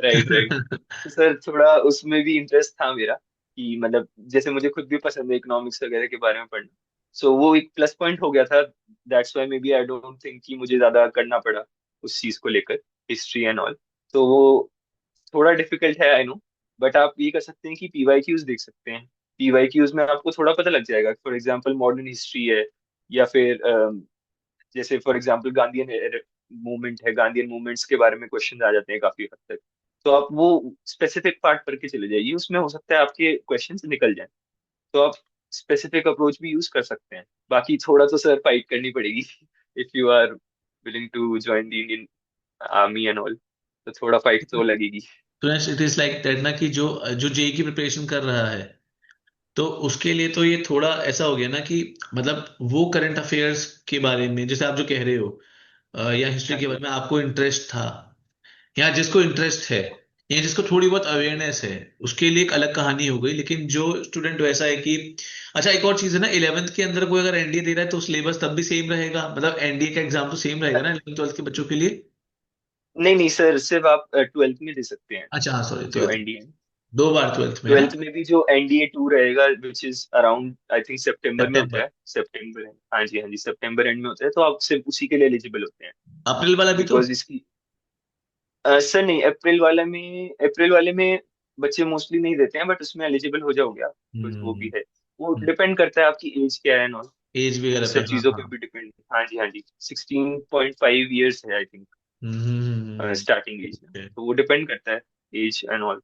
राइट, राइट। तो सर थोड़ा उसमें भी इंटरेस्ट था मेरा, कि मतलब जैसे मुझे खुद भी पसंद है इकोनॉमिक्स वगैरह के बारे में पढ़ना। सो वो एक प्लस पॉइंट हो गया था। That's why maybe I don't think कि मुझे ज्यादा करना पड़ा उस चीज को लेकर, हिस्ट्री एंड ऑल। तो वो थोड़ा डिफिकल्ट है, आई नो। बट आप ये कर सकते हैं कि पीवाईक्यूज देख सकते हैं। पीवाईक्यूज में आपको थोड़ा पता लग जाएगा, फॉर एग्जांपल मॉडर्न हिस्ट्री है, या फिर जैसे फॉर एग्जांपल गांधीयन मूवमेंट है, गांधीयन मूवमेंट्स के बारे में क्वेश्चन आ जाते हैं काफी हद तक। तो आप वो स्पेसिफिक पार्ट पढ़ के चले जाइए, उसमें हो सकता है आपके क्वेश्चंस निकल जाए। तो आप स्पेसिफिक अप्रोच भी यूज कर सकते हैं। बाकी थोड़ा तो सर फाइट करनी पड़ेगी if you are willing to join the Indian army and all, तो थोड़ा फाइट तो लगेगी। तो इट इज लाइक दैट ना कि जो जो जेई की प्रिपरेशन कर रहा है, तो उसके लिए तो ये थोड़ा ऐसा हो गया ना कि मतलब वो करंट अफेयर्स के बारे में जैसे आप जो कह रहे हो, या हिस्ट्री हाँ के जी। बारे में आपको इंटरेस्ट था, या जिसको इंटरेस्ट है, या जिसको थोड़ी बहुत अवेयरनेस है, उसके लिए एक अलग कहानी हो गई। लेकिन जो स्टूडेंट वैसा है कि अच्छा, एक और चीज है ना, 11th के अंदर कोई अगर एनडीए दे रहा है तो सिलेबस तब भी सेम रहेगा, मतलब एनडीए का एग्जाम तो सेम रहेगा ना 11th 12th के बच्चों के लिए। नहीं नहीं सर, सिर्फ आप ट्वेल्थ में दे सकते हैं अच्छा हाँ, सॉरी, जो 12th। एनडीए। 2 बार 12th में ना। ट्वेल्थ में भी जो एनडीए 2 रहेगा, which is around I think सितंबर में होता सितंबर। है, सितंबर। हाँ जी हाँ जी, सितंबर एंड में होता है, तो आप सिर्फ उसी के लिए एलिजिबल होते हैं। अप्रैल वाला भी तो। बिकॉज इसकी सर नहीं, अप्रैल वाले में बच्चे मोस्टली नहीं देते हैं, बट उसमें एलिजिबल हो जाओगे आप, कुछ वो भी है। वो डिपेंड करता है आपकी एज क्या है ना, एज उन वगैरह पे, सब हाँ चीजों पे हाँ। भी डिपेंड। हाँ जी हाँ जी, 16.5 ईयर्स है I think hmm. Starting age में, तो वो डिपेंड करता है एज एंड ऑल।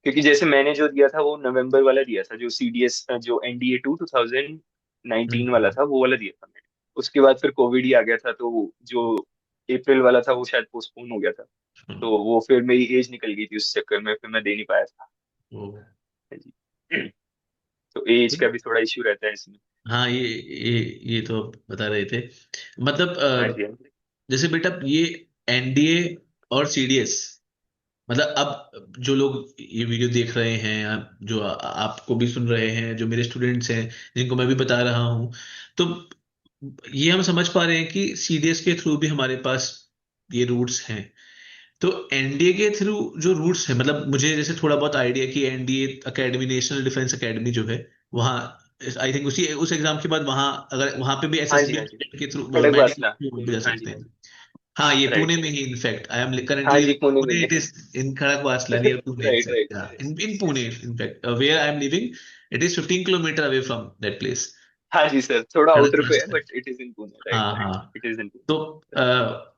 क्योंकि जैसे मैंने जो दिया था वो नवंबर वाला दिया था, जो सीडीएस जो एनडीए 2 2019 वाला हम्म। था, वो वाला दिया था मैंने। उसके बाद फिर कोविड ही आ गया था, तो जो अप्रैल वाला था वो शायद पोस्टपोन हो गया था। हम्म। तो वो फिर मेरी एज निकल गई थी उस चक्कर में, फिर मैं दे नहीं पाया था। ओ। हाँ जी। तो एज का भी थोड़ा इश्यू रहता है इसमें। हाँ, ये तो बता रहे थे, मतलब हाँ जी हाँ जी। जैसे बेटा ये एनडीए और सीडीएस, मतलब अब जो लोग ये वीडियो देख रहे हैं, या जो आपको भी सुन रहे हैं, जो मेरे स्टूडेंट्स हैं जिनको मैं भी बता रहा हूँ, तो ये हम समझ पा रहे हैं कि सीडीएस के थ्रू भी हमारे पास ये रूट्स हैं। तो एनडीए के थ्रू जो रूट्स है, मतलब मुझे जैसे थोड़ा बहुत आइडिया कि NDA academy, national defence academy जो है, वहाँ आई थिंक उसी उस एग्जाम के बाद वहाँ, अगर वहाँ पे भी हाँ एसएसबी जी हाँ जी, के थ्रू, खड़ग मेडिकल वासला के थ्रू भी पुणे, जा हाँ जी सकते हाँ हैं। जी। हाँ, ये पुणे राइट। में ही इनफैक्ट आई एम हाँ करंटली जी, पुणे में पुणे, ही इट है। Is in Khadakwasla near Pune right right. In Pune in fact where I am living, it is 15 kilometre away from that place, हाँ जी सर, थोड़ा आउटर पे है, Khadakwasla. But it is in Pune, right हाँ राइट, हाँ। इट इज इन तो पुणे, राइट।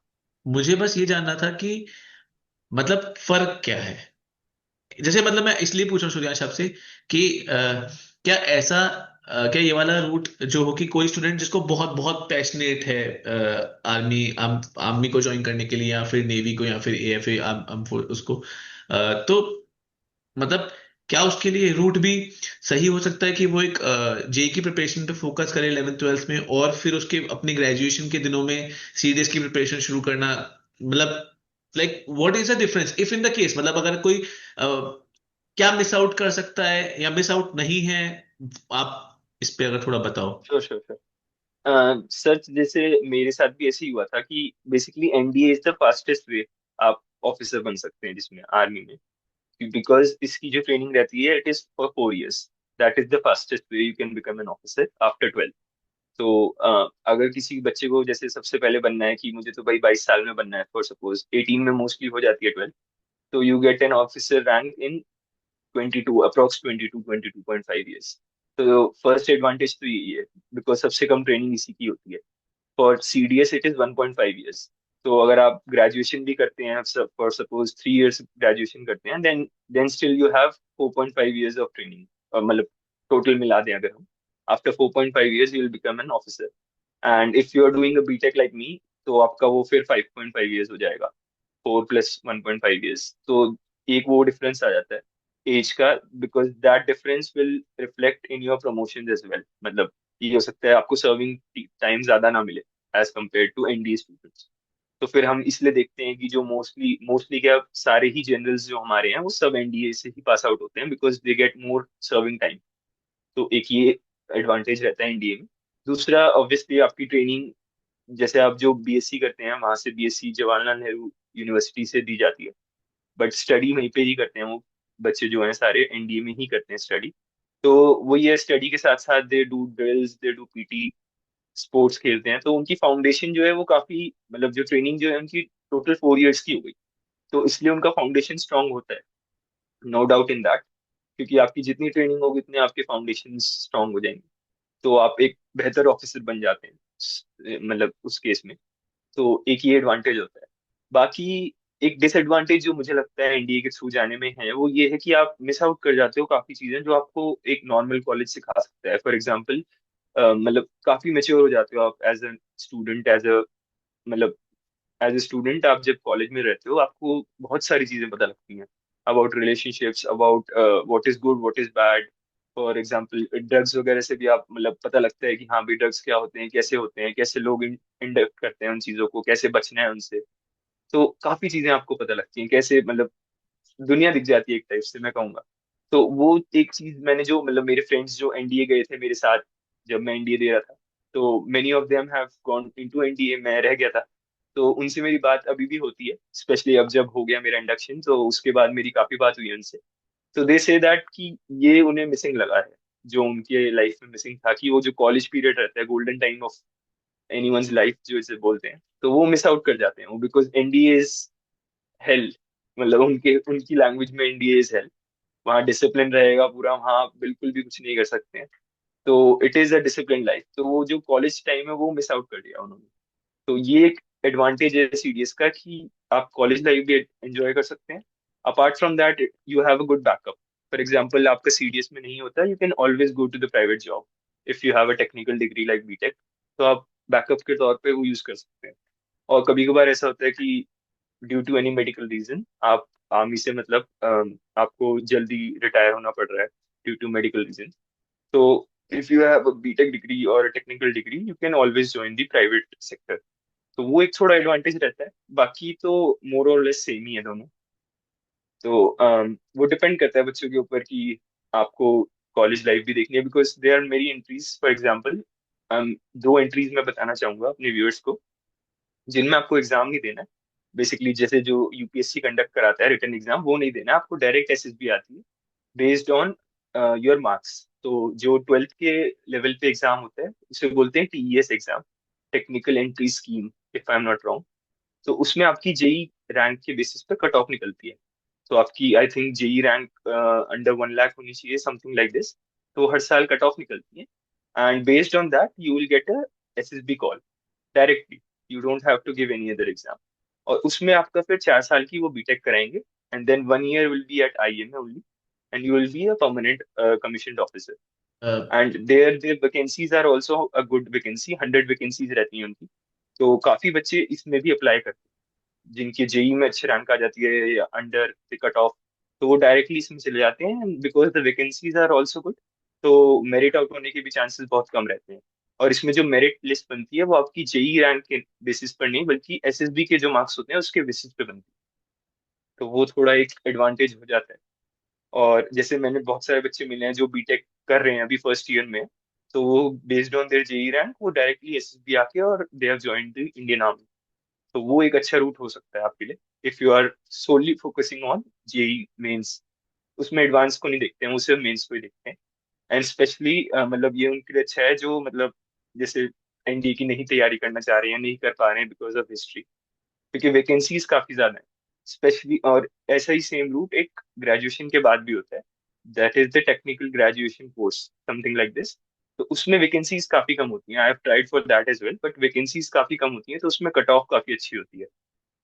मुझे बस ये जानना था कि मतलब फर्क क्या है। जैसे मतलब मैं इसलिए पूछ रहा हूँ सूर्याश आपसे कि क्या ऐसा क्या ये वाला रूट जो हो कि कोई स्टूडेंट जिसको बहुत बहुत पैशनेट है आर्मी को ज्वाइन करने के लिए, या फिर नेवी को, या फिर एएफए उसको, तो मतलब क्या उसके लिए रूट भी सही हो सकता है कि वो एक जेई की प्रिपरेशन पे फोकस करे 11th 12th में, और फिर उसके अपनी ग्रेजुएशन के दिनों में सीडीएस की प्रिपरेशन शुरू करना, मतलब like what is the difference if in the case, मतलब अगर कोई क्या मिस आउट कर सकता है या मिस आउट नहीं है, आप इस पे अगर थोड़ा बताओ। Sure sure sure. सर जैसे मेरे साथ भी ऐसे ही हुआ था कि basically NDA is the fastest way आप ऑफिसर बन सकते हैं जिसमें आर्मी में। बिकॉज इसकी जो ट्रेनिंग रहती है, it is for 4 years. That is the fastest way you can become an officer after 12। तो अगर किसी बच्चे को जैसे सबसे पहले बनना है कि मुझे तो भाई 22 साल में बनना है, फॉर सपोज 18 में मोस्टली हो जाती है 12, तो you get an officer rank in 22, approx 22.5 years. तो फर्स्ट एडवांटेज तो यही है, बिकॉज सबसे कम ट्रेनिंग इसी की होती है। For CDS it is 1.5 years. तो अगर आप ग्रेजुएशन भी करते हैं, फॉर सपोज 3 इयर्स ग्रेजुएशन करते हैं, then still you have 4.5 years of training. मतलब टोटल मिला दें अगर हम, after 4.5 years you will become an officer. And if you are doing a BTech like me, तो आपका वो फिर 5.5 ईयर्स हो जाएगा, 4 + 1.5 ईयर्स। तो एक वो डिफरेंस आ जाता है एज का, because that difference will reflect in your promotion as well. मतलब ये हो सकता है आपको सर्विंग टाइम ज्यादा ना मिले as compare to NDA students. तो फिर हम इसलिए देखते हैं कि जो मोस्टली मोस्टली क्या, सारे ही जनरल्स जो हमारे हैं वो सब एनडीए से ही पास आउट होते हैं, because they get more serving time. तो एक ये एडवांटेज रहता है एनडीए में। दूसरा ऑब्वियसली आपकी ट्रेनिंग, जैसे आप जो बीएससी करते हैं वहां से, बीएससी जवाहरलाल नेहरू यूनिवर्सिटी से दी जाती है, बट स्टडी वहीं पे ही करते हैं वो बच्चे जो हैं सारे एनडीए में ही करते हैं स्टडी। तो वो ये स्टडी के साथ साथ they do drills, they do PT, sports खेलते हैं, तो उनकी फाउंडेशन जो है वो काफी, मतलब जो ट्रेनिंग जो है उनकी टोटल 4 इयर्स की हो गई। तो इसलिए उनका फाउंडेशन स्ट्रांग होता है, नो डाउट इन दैट। क्योंकि आपकी जितनी ट्रेनिंग होगी उतने आपके फाउंडेशन स्ट्रांग हो जाएंगे, तो आप एक बेहतर ऑफिसर बन जाते हैं मतलब उस केस में। तो एक ये एडवांटेज होता है। बाकी एक डिसएडवांटेज जो मुझे लगता है एनडीए के थ्रू जाने में है वो ये है कि आप मिस आउट कर जाते हो काफी चीजें जो आपको एक नॉर्मल कॉलेज सिखा सकता है। फॉर एग्जाम्पल मतलब काफी मेच्योर हो जाते हो आप as a student, as a मतलब एज ए स्टूडेंट आप जब कॉलेज में रहते हो आपको बहुत सारी चीजें पता लगती हैं about relationships, about what is good what is bad. For example drugs वगैरह से भी आप मतलब पता लगता है कि हाँ भी ड्रग्स क्या होते हैं कैसे लोग इंडक्ट करते हैं उन चीजों को, कैसे बचना है उनसे। तो काफी चीजें आपको पता लगती हैं कैसे मतलब दुनिया दिख जाती है एक टाइप से मैं कहूंगा। तो वो एक चीज मैंने जो मतलब मेरे फ्रेंड्स जो एनडीए गए थे मेरे साथ जब मैं एनडीए दे रहा था, तो many of them have gone into NDA, मैं रह गया था। तो उनसे मेरी बात अभी भी होती है, स्पेशली अब जब हो गया मेरा इंडक्शन तो उसके बाद मेरी काफी बात हुई है उनसे। तो दे से दैट कि ये उन्हें मिसिंग लगा है, जो उनके लाइफ में मिसिंग था, कि वो जो कॉलेज पीरियड रहता है golden time of anyone's life जो इसे बोलते हैं, तो वो मिस आउट कर जाते हैं वो, बिकॉज एनडीए इज हेल। मतलब उनके उनकी लैंग्वेज में एनडीए इज हेल। वहाँ डिसिप्लिन रहेगा पूरा, वहाँ आप बिल्कुल भी कुछ नहीं कर सकते हैं। तो it is a discipline life, तो वो जो कॉलेज टाइम है वो मिस आउट कर दिया उन्होंने। तो ये एक एडवांटेज है सीडीएस का कि आप कॉलेज लाइफ भी एंजॉय कर सकते हैं। Apart from that you have a good backup. For example आपका सीडीएस में नहीं होता, you can always go to the private job if you have a technical degree like BTech. तो आप बैकअप के तौर पे वो यूज कर सकते हैं। और कभी कभार ऐसा होता है कि due to any medical reason आप आर्मी से मतलब आपको जल्दी रिटायर होना पड़ रहा है ड्यू टू मेडिकल रीजन। तो if you have a BTech degree और technical degree you can always join the private sector. तो वो एक थोड़ा एडवांटेज रहता है, बाकी तो मोर और लेस सेम ही है दोनों। तो वो डिपेंड करता है बच्चों के ऊपर कि आपको कॉलेज लाइफ भी देखनी है, बिकॉज दे आर मेरी एंट्रीज। फॉर एग्जाम्पल दो एंट्रीज मैं बताना चाहूंगा अपने व्यूअर्स को जिनमें आपको एग्जाम नहीं देना है। बेसिकली जैसे जो यूपीएससी कंडक्ट कराता है रिटन एग्जाम, वो नहीं देना है आपको, डायरेक्ट एसएसबी आती है बेस्ड ऑन योर मार्क्स। तो जो ट्वेल्थ के लेवल पे एग्जाम होता है उसे बोलते हैं TES exam, technical entry scheme, if I am not wrong. तो उसमें आपकी जेई रैंक के बेसिस पे कट ऑफ निकलती है। तो आपकी I think JEE rank under 1 lakh होनी चाहिए, समथिंग लाइक दिस। तो हर साल कट ऑफ निकलती है, and based on that you will get a SSB call directly. You don't have to give any other exam. और उसमें आपका फिर 4 साल की वो बीटेक कराएंगे, and then 1 year will be at IMA only, and you will be a permanent commissioned officer. And there vacancies are also a good vacancy, 100 vacancies रहती हैं उनकी। तो काफी बच्चे इसमें भी अप्लाई करते हैं जिनकी जेई में अच्छी रैंक आ जाती है या अंडर द कट ऑफ। तो वो डायरेक्टली इसमें चले जाते हैं, because the vacancies are also good. तो मेरिट आउट होने के भी चांसेस बहुत कम रहते हैं। और इसमें जो मेरिट लिस्ट बनती है वो आपकी जेई रैंक के बेसिस पर नहीं बल्कि एसएसबी के जो मार्क्स होते हैं उसके बेसिस पे बनती है। तो वो थोड़ा एक एडवांटेज हो जाता है। और जैसे मैंने बहुत सारे बच्चे मिले हैं जो बीटेक कर रहे हैं अभी फर्स्ट ईयर में, तो वो based on their JEE rank वो डायरेक्टली एसएसबी आके और they have joined the Indian army. तो वो एक अच्छा रूट हो सकता है आपके लिए if you are solely focusing on JEE mains. उसमें एडवांस को नहीं देखते हैं, वो सिर्फ मेंस को ही देखते हैं। एंड स्पेशली मतलब ये उनके लिए अच्छा है जो मतलब जैसे एनडीए की नहीं तैयारी करना चाह रहे हैं, नहीं कर पा रहे हैं बिकॉज ऑफ हिस्ट्री, क्योंकि वैकेंसीज काफी ज्यादा है स्पेशली। और ऐसा ही सेम रूट एक ग्रेजुएशन के बाद भी होता है, that is the technical graduation course, something like this. तो उसमें वैकेंसीज काफी कम होती हैं, I have tried for that as well, but vacancies काफी कम होती हैं, तो उसमें कट ऑफ काफी अच्छी होती है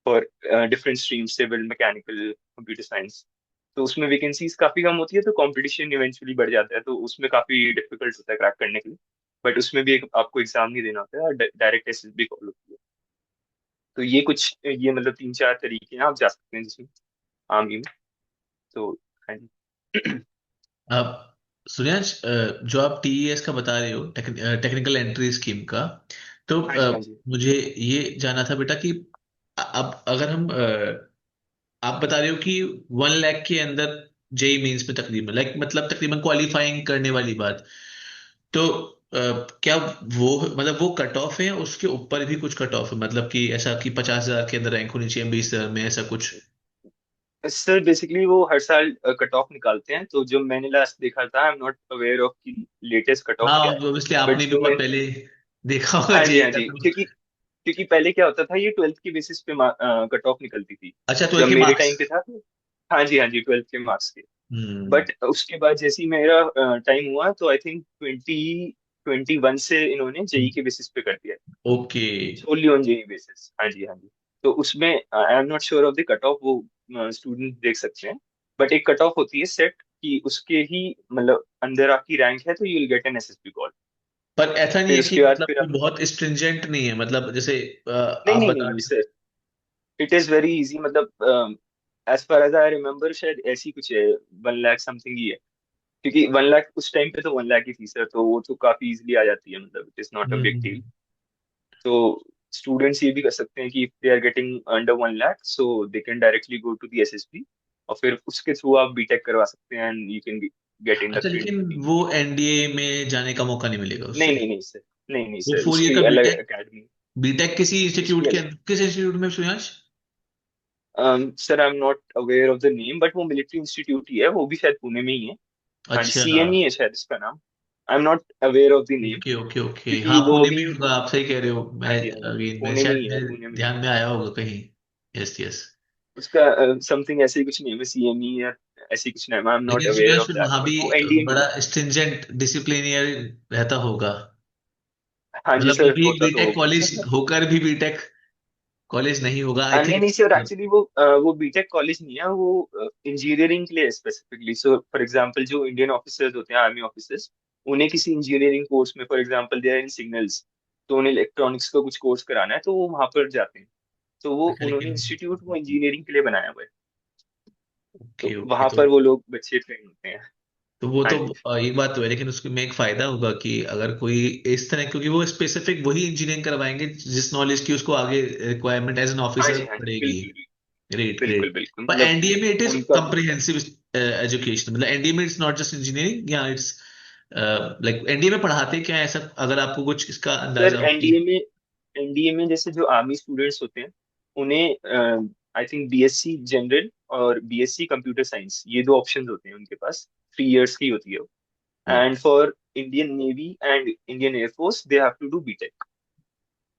for different stream, civil, mechanical, computer science. तो उसमें वैकेंसीज काफी कम होती है, तो कंपटीशन इवेंचुअली बढ़ जाता है, तो उसमें काफी डिफिकल्ट होता है क्रैक करने के लिए। बट उसमें भी एक आपको एग्जाम नहीं देना होता है, डायरेक्ट एसएसबी कॉल होती है। तो ये कुछ ये मतलब 3-4 तरीके हैं आप जा सकते हैं जिसमें आर्मी में। तो हाँ जी। अब सूर्यांश, जो आप टीईएस का बता रहे हो, टेक्निकल एंट्री स्कीम का, तो हाँ जी हाँ जी। मुझे ये जानना था बेटा कि अब अगर हम आप बता रहे हो कि 1 लाख के अंदर जेई मेंस में तकरीबन लाइक मतलब तकरीबन क्वालिफाइंग करने वाली बात, तो क्या वो मतलब वो कट ऑफ है, उसके ऊपर भी कुछ कट ऑफ है, मतलब कि ऐसा कि 50,000 के अंदर रैंक होनी चाहिए, 20,000 में, ऐसा कुछ? सर बेसिकली वो हर साल कट ऑफ निकालते हैं, तो जब मैंने लास्ट देखा था, आई एम नॉट अवेयर ऑफ की लेटेस्ट कट ऑफ हाँ, क्या है। ऑब्वियसली बट आपने भी जो बहुत मैं पहले देखा होगा हाँ जी जेई हाँ का जी, तो। क्योंकि क्योंकि पहले क्या होता था ये ट्वेल्थ के बेसिस पे कट ऑफ निकलती थी अच्छा, जब 12 के मेरे मार्क्स। टाइम पे था तो। हाँ जी ट्वेल्थ के मार्क्स के। हम्म। बट उसके बाद जैसे ही मेरा टाइम हुआ तो आई थिंक 2021 से इन्होंने जेई के बेसिस पे कर दिया, okay. Solely on JEE basis. हाँ जी हाँ जी। तो उसमें I am not sure of the cut off, वो स्टूडेंट देख सकते हैं। बट एक कट ऑफ होती है सेट कि उसके ही मतलब अंदर आपकी रैंक है तो you will get an SSB call. पर ऐसा नहीं फिर है कि उसके बाद मतलब फिर कोई बहुत स्ट्रिंजेंट नहीं है, मतलब जैसे नहीं आप नहीं बता नहीं रहे sir, it is very easy. मतलब as far as I remember शायद ऐसी कुछ है, 1 लाख समथिंग ही है। क्योंकि 1 लाख उस टाइम पे तो 1 लाख ही थी सर, तो वो तो काफी इजिली आ जाती है, मतलब it is not a big deal. Hmm. तो स्टूडेंट्स ये भी कर सकते हैं कि if they are getting under 1 lakh so they can directly go to the SSB, और फिर उसके थ्रू आप बीटेक करवा सकते हैं एंड यू कैन गेट अच्छा, इंडक्टेड लेकिन इनटू दी। वो एनडीए में जाने का मौका नहीं मिलेगा नहीं उससे? नहीं नहीं सर, नहीं नहीं वो सर, 4 ईयर का उसकी अलग बीटेक, एकेडमी, बीटेक किसी उसकी इंस्टीट्यूट के, किस इंस्टीट्यूट में Suryansh? Sir I am not aware of the name, but वो मिलिट्री इंस्टीट्यूट ही है, वो भी शायद पुणे में ही है। एंड अच्छा। सीएमई है शायद इसका नाम, आई am not aware of the name. Okay okay okay, क्योंकि हाँ वो पुणे में भी, ही होगा, आप सही कह रहे हो। मैं हाँ जी हाँ जी, अगेन मैं पुणे में शायद ही है, मेरे पुणे में ही ध्यान है। में आया होगा कहीं। Yes yes. उसका समथिंग ऐसे ही कुछ नेम है, सीएमई या ऐसी कुछ नेम, आई एम नॉट लेकिन अवेयर सूर्यांश ऑफ फिर दैट, वहां बट भी वो एनडीए में ही बड़ा है। स्ट्रिंजेंट डिसिप्लिनियर रहता होगा, हाँ जी मतलब सर, क्योंकि एक होता तो बीटेक कॉलेज होगा। होकर भी बीटेक कॉलेज नहीं होगा आई नहीं थिंक। नहीं सर, एक्चुअली वो बीटेक कॉलेज नहीं है, वो इंजीनियरिंग के लिए स्पेसिफिकली। सो फॉर एग्जांपल जो इंडियन ऑफिसर्स होते हैं, आर्मी ऑफिसर्स, उन्हें किसी इंजीनियरिंग कोर्स में, for example they are in signals, तो उन्हें इलेक्ट्रॉनिक्स का कुछ कोर्स कराना है तो वो वहां पर जाते हैं। तो वो अच्छा, उन्होंने लेकिन इंस्टीट्यूट वो इंजीनियरिंग के लिए बनाया हुआ है। तो ओके ओके, वहां तो पर वो लोग बच्चे ट्रेन होते हैं। तो वो हाँ तो जी एक बात तो है, लेकिन उसमें एक फायदा होगा कि अगर कोई इस तरह, क्योंकि वो स्पेसिफिक वही इंजीनियरिंग करवाएंगे जिस नॉलेज की उसको आगे रिक्वायरमेंट एज एन हाँ ऑफिसर जी हाँ जी, पड़ेगी। बिल्कुल बिल्कुल ग्रेट बिल्कुल ग्रेट। बिल्कुल, पर मतलब एनडीए में इट इज उनका भी। कॉम्प्रिहेंसिव एजुकेशन, मतलब एनडीए में इट्स नॉट जस्ट इंजीनियरिंग, या इट्स लाइक एनडीए में पढ़ाते क्या है ऐसा, अगर आपको कुछ इसका सर अंदाजा हो कि। एनडीए में जैसे जो आर्मी स्टूडेंट्स होते हैं, उन्हें आई थिंक बीएससी जनरल और बीएससी कंप्यूटर साइंस, ये दो ऑप्शंस होते हैं उनके पास। 3 इयर्स की होती है वो। And for Indian navy and Indian air force they have to do BTech.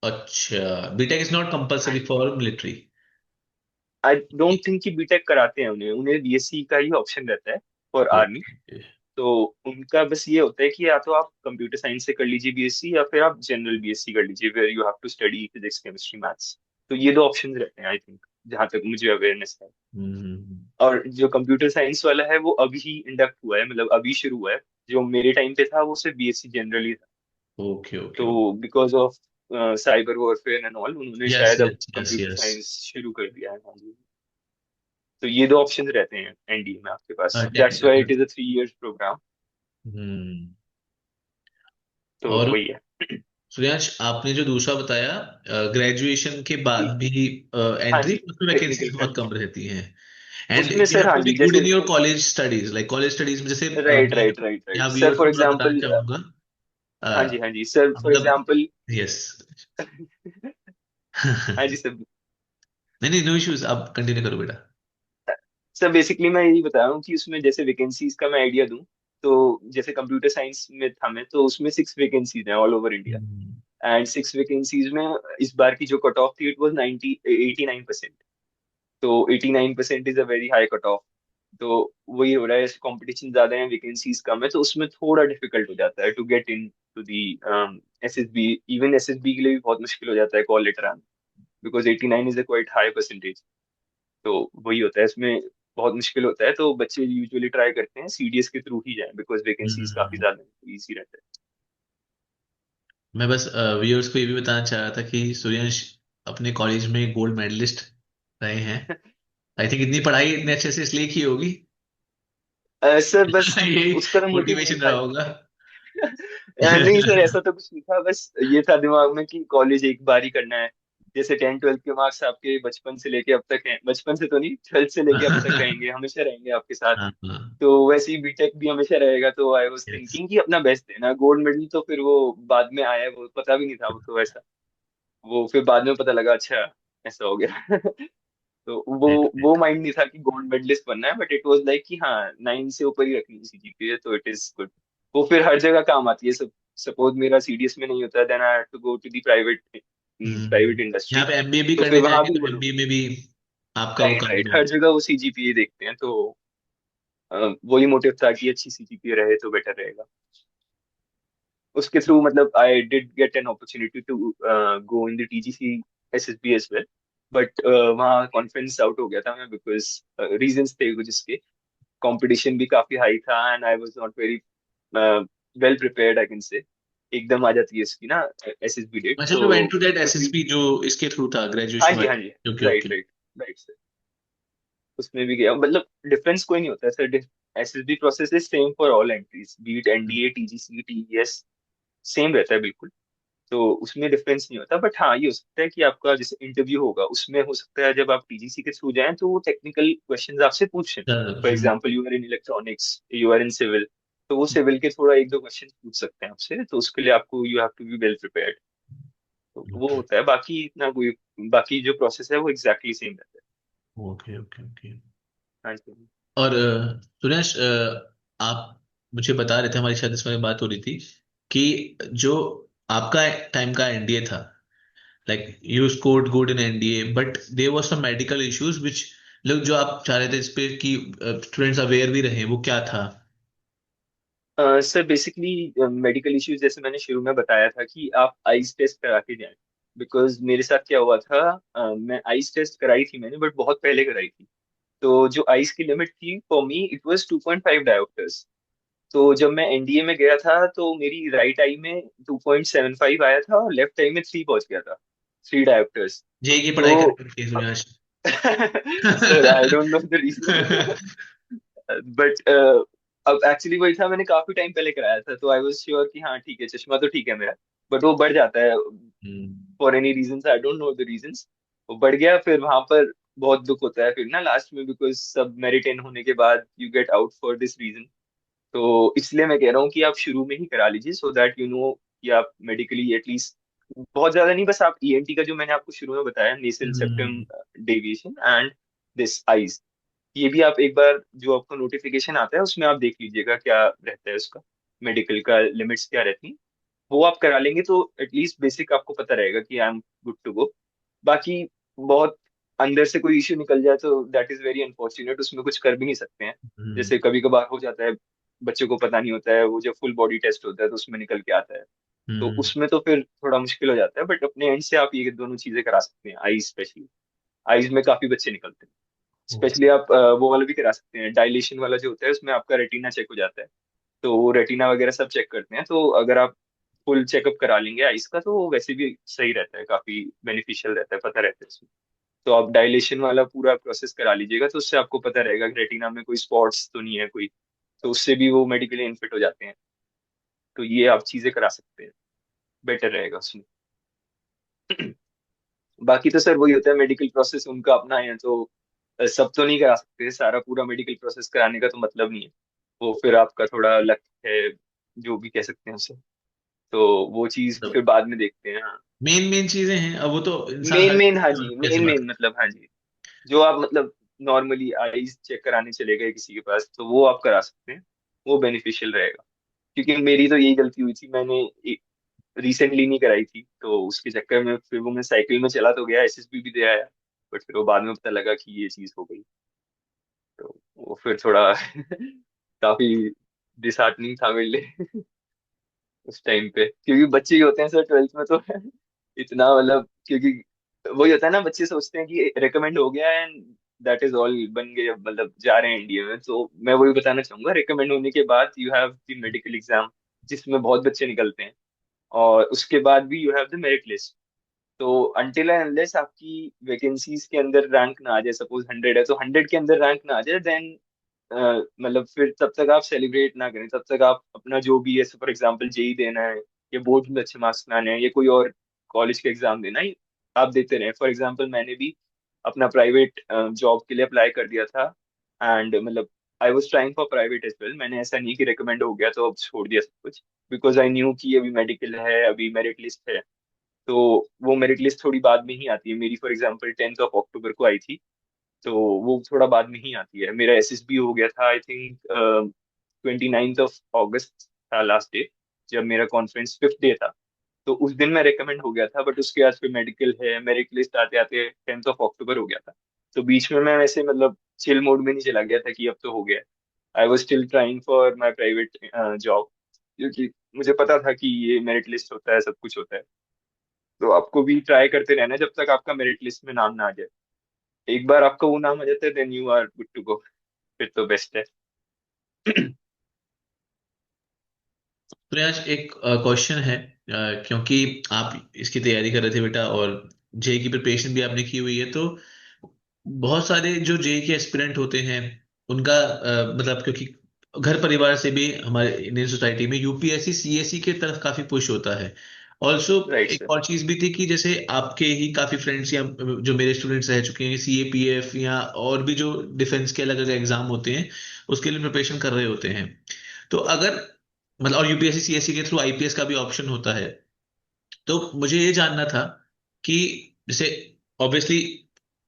अच्छा, बीटेक इज नॉट हाँ कंपल्सरी जी, for military? I don't think कि बीटेक कराते हैं उन्हें, उन्हें बीएससी का ही ऑप्शन रहता है फॉर आर्मी। ओके। तो उनका बस ये होता है कि या तो आप कंप्यूटर साइंस से कर लीजिए बीएससी, या फिर आप जनरल बीएससी कर लीजिए where you have to study physics chemistry maths. तो ये दो ऑप्शंस रहते हैं आई थिंक, जहां तक मुझे अवेयरनेस है। हम्म। और जो कंप्यूटर साइंस वाला है वो अभी ही इंडक्ट हुआ है, मतलब अभी शुरू हुआ है। जो मेरे टाइम पे था वो सिर्फ बीएससी जनरल ही था। Okay okay okay. तो because of cyber warfare and all, उन्होंने यस शायद अब yes yes computer yes. Science शुरू कर दिया है। हाँ जी। तो ये दो ऑप्शन रहते हैं एनडीए में आपके पास, that's why it technical. Is a 3 years programme. Hmm. तो और वही है। सूर्यांश, आपने जो दूसरा बताया, ग्रेजुएशन के बाद जी भी हाँ एंट्री, जी, उसमें टेक्निकल वैकेंसीज बहुत फील्ड। कम रहती हैं, एंड उसमें यू सर हैव हाँ टू जी, बी गुड जैसे in your college studies, like college studies में जैसे राइट मैं राइट राइट राइट यहाँ सर, व्यूअर्स फॉर को थोड़ा बताना एग्जांपल, चाहूंगा। हाँ जी अ, हाँ जी सर, फॉर मतलब एग्जांपल। यस। हाँ जी नहीं सर। नहीं, नो इश्यूज, आप कंटिन्यू करो बेटा। सर बेसिकली मैं यही बता रहा हूँ कि उसमें जैसे वैकेंसीज का मैं आइडिया दूं, तो जैसे कंप्यूटर साइंस में था मैं, तो उसमें 6 वैकेंसीज हैं all over India. Hmm. And 6 vacancies में इस बार की जो कट ऑफ थी इट वाज 89%। तो 89% is a very high cut off. तो वही हो रहा है, कंपटीशन ज्यादा है, वैकेंसीज कम है, तो उसमें थोड़ा डिफिकल्ट हो जाता है to get into the SSB. Even SSB के लिए भी बहुत मुश्किल हो जाता है कॉल लेटर आना, because 89 is a quite high percentage. तो वही होता है इसमें, बहुत मुश्किल होता है, तो बच्चे यूजुअली ट्राई करते हैं सीडीएस के थ्रू ही जाएं, बिकॉज वैकेंसीज काफी हम्म। ज्यादा है, इजी रहता है। मैं बस व्यूअर्स को ये भी बताना चाह रहा था कि सूर्यांश अपने कॉलेज में गोल्ड मेडलिस्ट रहे हैं। आई थिंक इतनी पढ़ाई इतने अच्छे से इसलिए की होगी। सर बस यही उस तरह मोटिव नहीं मोटिवेशन रहा था। होगा। नहीं सर, ऐसा तो कुछ नहीं था, बस ये था दिमाग में कि कॉलेज एक बार ही करना है। जैसे 10 12 के मार्क्स आपके बचपन से लेके अब तक हैं, बचपन से तो नहीं, 12th से लेके अब तक रहेंगे, हमेशा रहेंगे आपके साथ। हाँ हाँ। तो वैसे ही बीटेक भी हमेशा रहेगा, तो आई वाज यस। थिंकिंग कि अपना बेस्ट देना। गोल्ड मेडल तो फिर वो बाद में आया, वो पता भी नहीं था, वो तो वैसा, वो फिर बाद में पता लगा अच्छा ऐसा हो गया। तो वो माइंड नहीं था कि गोल्ड मेडलिस्ट बनना है, बट इट वाज लाइक कि हाँ 9 से ऊपर ही रखनी है सीजीपीए, तो इट इज गुड। वो फिर हर जगह काम आती है सब। सपोज मेरा सीडीएस में नहीं होता, then I have to go to the private private यहाँ इंडस्ट्री। पे एमबीए भी तो फिर करने वहां जाएंगे भी तो वो लोग, एमबीए में भी आपका वो राइट काम राइट, है। हर जगह वो सीजीपीए देखते हैं, तो वही मोटिव था कि अच्छी सीजीपीए रहे तो बेटर रहेगा। उसके थ्रू मतलब I did get an opportunity to go in the TGC SSB as well. But वहाँ कॉन्फिडेंस आउट हो गया था मैं, बिकॉज रीजंस थे कुछ इसके। कंपटीशन भी काफी हाई था and I was not very well prepared I can say. एकदम आ जाती है इसकी ना एसएसबी डेट, अच्छा, तो जो वेंट टू दैट कुछ भी। एसएसबी जो इसके थ्रू था, हाँ ग्रेजुएशन जी, हाँ वाले? जी। Okay right, okay. Right. Right, उसमें भी गया, मतलब डिफरेंस कोई नहीं होता है sir. SSB process is same for all entries, be it NDA, TGC, TES, same रहता है बिल्कुल। तो उसमें डिफरेंस नहीं होता। बट हाँ, ये हो सकता है कि आपका जैसे इंटरव्यू होगा उसमें हो सकता है जब आप टीजीसी के थ्रू जाएं तो वो टेक्निकल क्वेश्चंस आपसे पूछें। For example, you are in electronics, you are in civil, तो वो सिविल के थोड़ा एक दो क्वेश्चन पूछ सकते हैं आपसे, तो उसके लिए आपको you have to be well prepared. तो वो ओके होता है, बाकी इतना कोई, बाकी जो प्रोसेस है वो एग्जैक्टली सेम रहता है। Okay okay okay. हाँ जी। और सुरेश, आप मुझे बता रहे थे, हमारी शायद इस बारे में बात हो रही थी कि जो आपका टाइम का एनडीए था, like you scored good in NDA, but there was some medical issues which, लोग जो आप चाह रहे थे इस पे कि स्टूडेंट्स अवेयर भी रहे, वो क्या था? सर बेसिकली मेडिकल इश्यूज जैसे मैंने शुरू में बताया था कि आप आइस टेस्ट करा के जाएं। बिकॉज मेरे साथ क्या हुआ था, मैं आइस टेस्ट कराई थी मैंने, बट बहुत पहले कराई थी। तो जो आइस की लिमिट थी for me it was 2.5 diopters. तो जब मैं एनडीए में गया था तो मेरी राइट आई में 2.75 आया था और लेफ्ट आई में 3 पहुंच गया था, 3 डायोप्टर्स। जेई की पढ़ाई तो करके Suresh? Sir I don't know the reason, but अब एक्चुअली वही था, मैंने काफी टाइम पहले कराया था, तो आई वाज श्योर कि हाँ ठीक है, चश्मा तो ठीक है मेरा। बट वो बढ़ जाता है hmm. For any reasons, I don't know the reasons. वो बढ़ गया, फिर वहां पर बहुत दुख होता है फिर ना लास्ट में, बिकॉज सब मेरिट इन होने के बाद you get out for this reason. तो इसलिए मैं कह रहा हूँ कि आप शुरू में ही करा लीजिए, सो दैट यू नो कि आप मेडिकली एटलीस्ट, बहुत ज्यादा नहीं, बस आप ईएनटी का जो मैंने आपको शुरू में बताया, nasal septum hmm. Deviation and this eyes, ये भी आप एक बार जो आपको नोटिफिकेशन आता है उसमें आप देख लीजिएगा क्या रहता है उसका, मेडिकल का लिमिट्स क्या रहती हैं। वो आप करा लेंगे तो एटलीस्ट बेसिक आपको पता रहेगा कि I am good to go. बाकी बहुत अंदर से कोई इश्यू निकल जाए तो दैट इज वेरी अनफॉर्चुनेट, उसमें कुछ कर भी नहीं सकते हैं। हम्म। जैसे कभी कभार हो जाता है, बच्चों को पता नहीं होता है, वो जब फुल बॉडी टेस्ट होता है तो उसमें निकल के आता है, तो हम्म। उसमें तो फिर थोड़ा मुश्किल हो जाता है। बट अपने एंड से आप ये दोनों चीजें करा सकते हैं, आईज स्पेशली। आईज में काफी बच्चे निकलते हैं। Specially okay. आप वो वाला भी करा सकते हैं, डायलेशन वाला जो होता है, उसमें आपका रेटिना चेक हो जाता है। तो वो रेटिना वगैरह सब चेक करते हैं, तो अगर आप फुल चेकअप करा लेंगे आइस का तो वो वैसे भी सही रहता है, काफी बेनिफिशियल रहता है, पता रहता है इसमें। तो आप डायलेशन वाला पूरा प्रोसेस करा लीजिएगा, तो उससे आपको पता रहेगा कि रेटिना में कोई स्पॉट्स तो नहीं है कोई, तो उससे भी वो मेडिकली इनफिट हो जाते हैं। तो ये आप चीजें करा सकते हैं, बेटर रहेगा उसमें। बाकी तो सर वही होता है, मेडिकल प्रोसेस उनका अपना है, तो सब तो नहीं करा सकते, सारा पूरा मेडिकल प्रोसेस कराने का तो मतलब नहीं है। वो फिर आपका थोड़ा लक है, जो भी कह सकते हैं उसे। तो वो चीज तो फिर बाद में देखते हैं, हाँ। मेन मेन चीजें हैं, अब वो तो इंसान मेन हर मेन, हाँ जी, कैसे मेन बात मेन मतलब, हाँ जी, जो आप मतलब नॉर्मली आईज चेक कराने चले गए किसी के पास तो वो आप करा सकते हैं, वो बेनिफिशियल रहेगा। क्योंकि मेरी तो यही गलती हुई थी, मैंने रिसेंटली नहीं कराई थी, तो उसके चक्कर में फिर वो मैं साइकिल में चला तो गया, एसएसबी भी दे आया, बट फिर वो बाद में पता लगा कि ये चीज हो गई। तो वो फिर थोड़ा काफी डिसहार्टनिंग था मेरे लिए उस टाइम पे, क्योंकि बच्चे ही होते हैं सर 12th में तो इतना मतलब, क्योंकि वही होता है ना, बच्चे सोचते हैं कि रिकमेंड हो गया एंड दैट इज ऑल, बन गए, मतलब जा रहे हैं इंडिया में। तो मैं वही बताना चाहूंगा, रिकमेंड होने के बाद you have the medical exam, जिसमें बहुत बच्चे निकलते हैं, और उसके बाद भी you have the merit list. तो अनटिल एंड अनलेस आपकी वैकेंसीज के अंदर रैंक ना आ जाए, सपोज 100 है तो 100 के अंदर रैंक ना आ जाए, देन मतलब फिर तब तक आप सेलिब्रेट ना करें, तब तक आप अपना जो भी है, फॉर एग्जाम्पल जेई देना है, या बोर्ड में अच्छे मार्क्स लाने हैं, या कोई और कॉलेज का एग्जाम देना है, आप देते रहें। फॉर एग्जाम्पल मैंने भी अपना प्राइवेट जॉब के लिए अप्लाई कर दिया था, एंड मतलब I was trying for private as well. मैंने ऐसा नहीं कि रिकमेंड हो गया तो अब छोड़ दिया सब कुछ, बिकॉज आई न्यू कि अभी मेडिकल है, अभी मेरिट लिस्ट है। तो वो मेरिट लिस्ट थोड़ी बाद में ही आती है मेरी, फॉर एग्जाम्पल 10 अक्टूबर को आई थी, तो वो थोड़ा बाद में ही आती है। मेरा एसएसबी हो गया था आई थिंक 29 अगस्त था लास्ट डे, जब मेरा कॉन्फ्रेंस 5th डे था। तो उस दिन मैं रिकमेंड हो गया था, बट उसके बाद फिर मेडिकल है, मेरिट लिस्ट आते आते 10 अक्टूबर हो गया था। तो बीच में मैं वैसे मतलब चिल मोड में नहीं चला गया था कि अब तो हो गया। I was still trying for my private job, क्योंकि मुझे पता था कि ये मेरिट लिस्ट होता है, सब कुछ होता है। तो आपको भी ट्राई करते रहना जब तक आपका मेरिट लिस्ट में नाम ना आ जाए। एक बार आपका वो नाम आ जाता है, then you are good to go. फिर तो बेस्ट है। तो आज एक क्वेश्चन है, क्योंकि आप इसकी तैयारी कर रहे थे बेटा, और जेई की प्रिपरेशन भी आपने की हुई है, तो बहुत सारे जो जेई के एस्पिरेंट होते हैं उनका मतलब, क्योंकि घर परिवार से भी हमारे इंडियन सोसाइटी में यूपीएससी सीएससी के तरफ काफी पुश होता है। ऑल्सो राइट एक सर। और चीज भी थी कि जैसे आपके ही काफी फ्रेंड्स या जो मेरे स्टूडेंट्स रह चुके हैं सीएपीएफ या और भी जो डिफेंस के अलग अलग एग्जाम होते हैं उसके लिए प्रिपरेशन कर रहे होते हैं। तो अगर मतलब, और यूपीएससी सीएससी के थ्रू आईपीएस का भी ऑप्शन होता है, तो मुझे ये जानना था कि जैसे ऑब्वियसली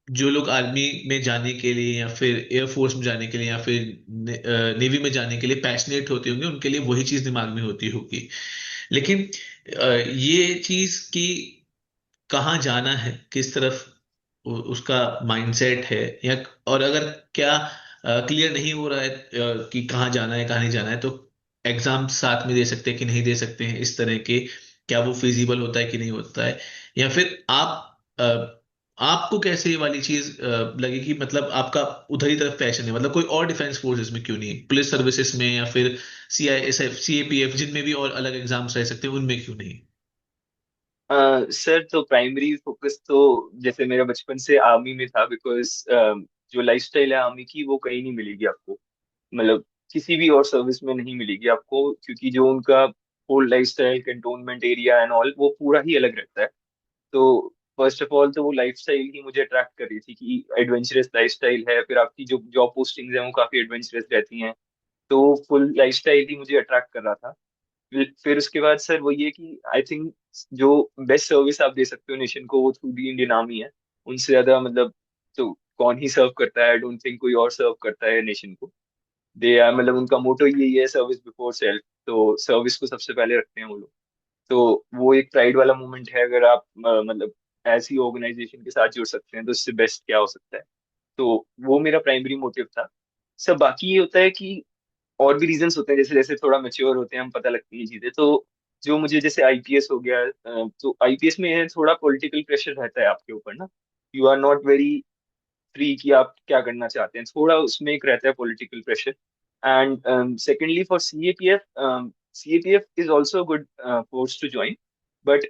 जो लोग आर्मी में जाने के लिए या फिर एयरफोर्स में जाने के लिए या फिर नेवी में जाने के लिए पैशनेट होते होंगे, उनके लिए वही चीज दिमाग में होती होगी। लेकिन ये चीज कि कहाँ जाना है, किस तरफ उसका माइंडसेट है, या और अगर क्या क्लियर नहीं हो रहा है कि कहाँ जाना है कहाँ नहीं जाना है, तो एग्जाम साथ में दे सकते हैं कि नहीं दे सकते हैं, इस तरह के क्या वो फिजिबल होता है कि नहीं होता है, या फिर आपको कैसे ये वाली चीज लगी कि मतलब आपका उधर ही तरफ पैशन है, मतलब कोई और डिफेंस फोर्सेस में क्यों नहीं, पुलिस सर्विसेज में या फिर सीआईएसएफ सीएपीएफ जिनमें भी और अलग एग्जाम्स रह सकते हैं उनमें क्यों नहीं? सर तो प्राइमरी फोकस तो जैसे मेरा बचपन से आर्मी में था, बिकॉज जो लाइफस्टाइल है आर्मी की वो कहीं नहीं मिलेगी आपको। मतलब किसी भी और सर्विस में नहीं मिलेगी आपको, क्योंकि जो उनका whole lifestyle, cantonment area and all, वो पूरा ही अलग रहता है। तो फर्स्ट ऑफ ऑल तो वो लाइफस्टाइल ही मुझे अट्रैक्ट कर रही थी कि एडवेंचरस लाइफस्टाइल है, फिर आपकी जो जॉब पोस्टिंग्स हैं वो काफी एडवेंचरस रहती हैं। तो फुल लाइफस्टाइल ही मुझे अट्रैक्ट कर रहा था। फिर उसके बाद सर वो ये कि आई थिंक जो बेस्ट सर्विस आप दे सकते हो नेशन को वो थ्रू दी इंडियन आर्मी है। उनसे ज्यादा मतलब तो कौन ही सर्व करता है, आई डोंट थिंक कोई और सर्व करता है नेशन को। दे आर मतलब उनका मोटो यही है, सर्विस बिफोर सेल्फ। तो सर्विस को सबसे पहले रखते हैं वो लोग। तो वो एक प्राइड वाला मोमेंट है, अगर आप मतलब ऐसी ऑर्गेनाइजेशन के साथ जुड़ सकते हैं तो इससे बेस्ट क्या हो सकता है। तो वो मेरा प्राइमरी मोटिव था। सब बाकी ये होता है कि और भी रीजंस होते हैं, जैसे जैसे थोड़ा मेच्योर होते हैं हम, पता लगती है चीजें। तो जो मुझे जैसे आईपीएस हो गया, तो आईपीएस में है थोड़ा पॉलिटिकल प्रेशर रहता है आपके ऊपर ना। You are not very free कि आप क्या करना चाहते हैं, थोड़ा उसमें एक रहता है political pressure. And secondly for CAPF, CAPF is also good force to join. But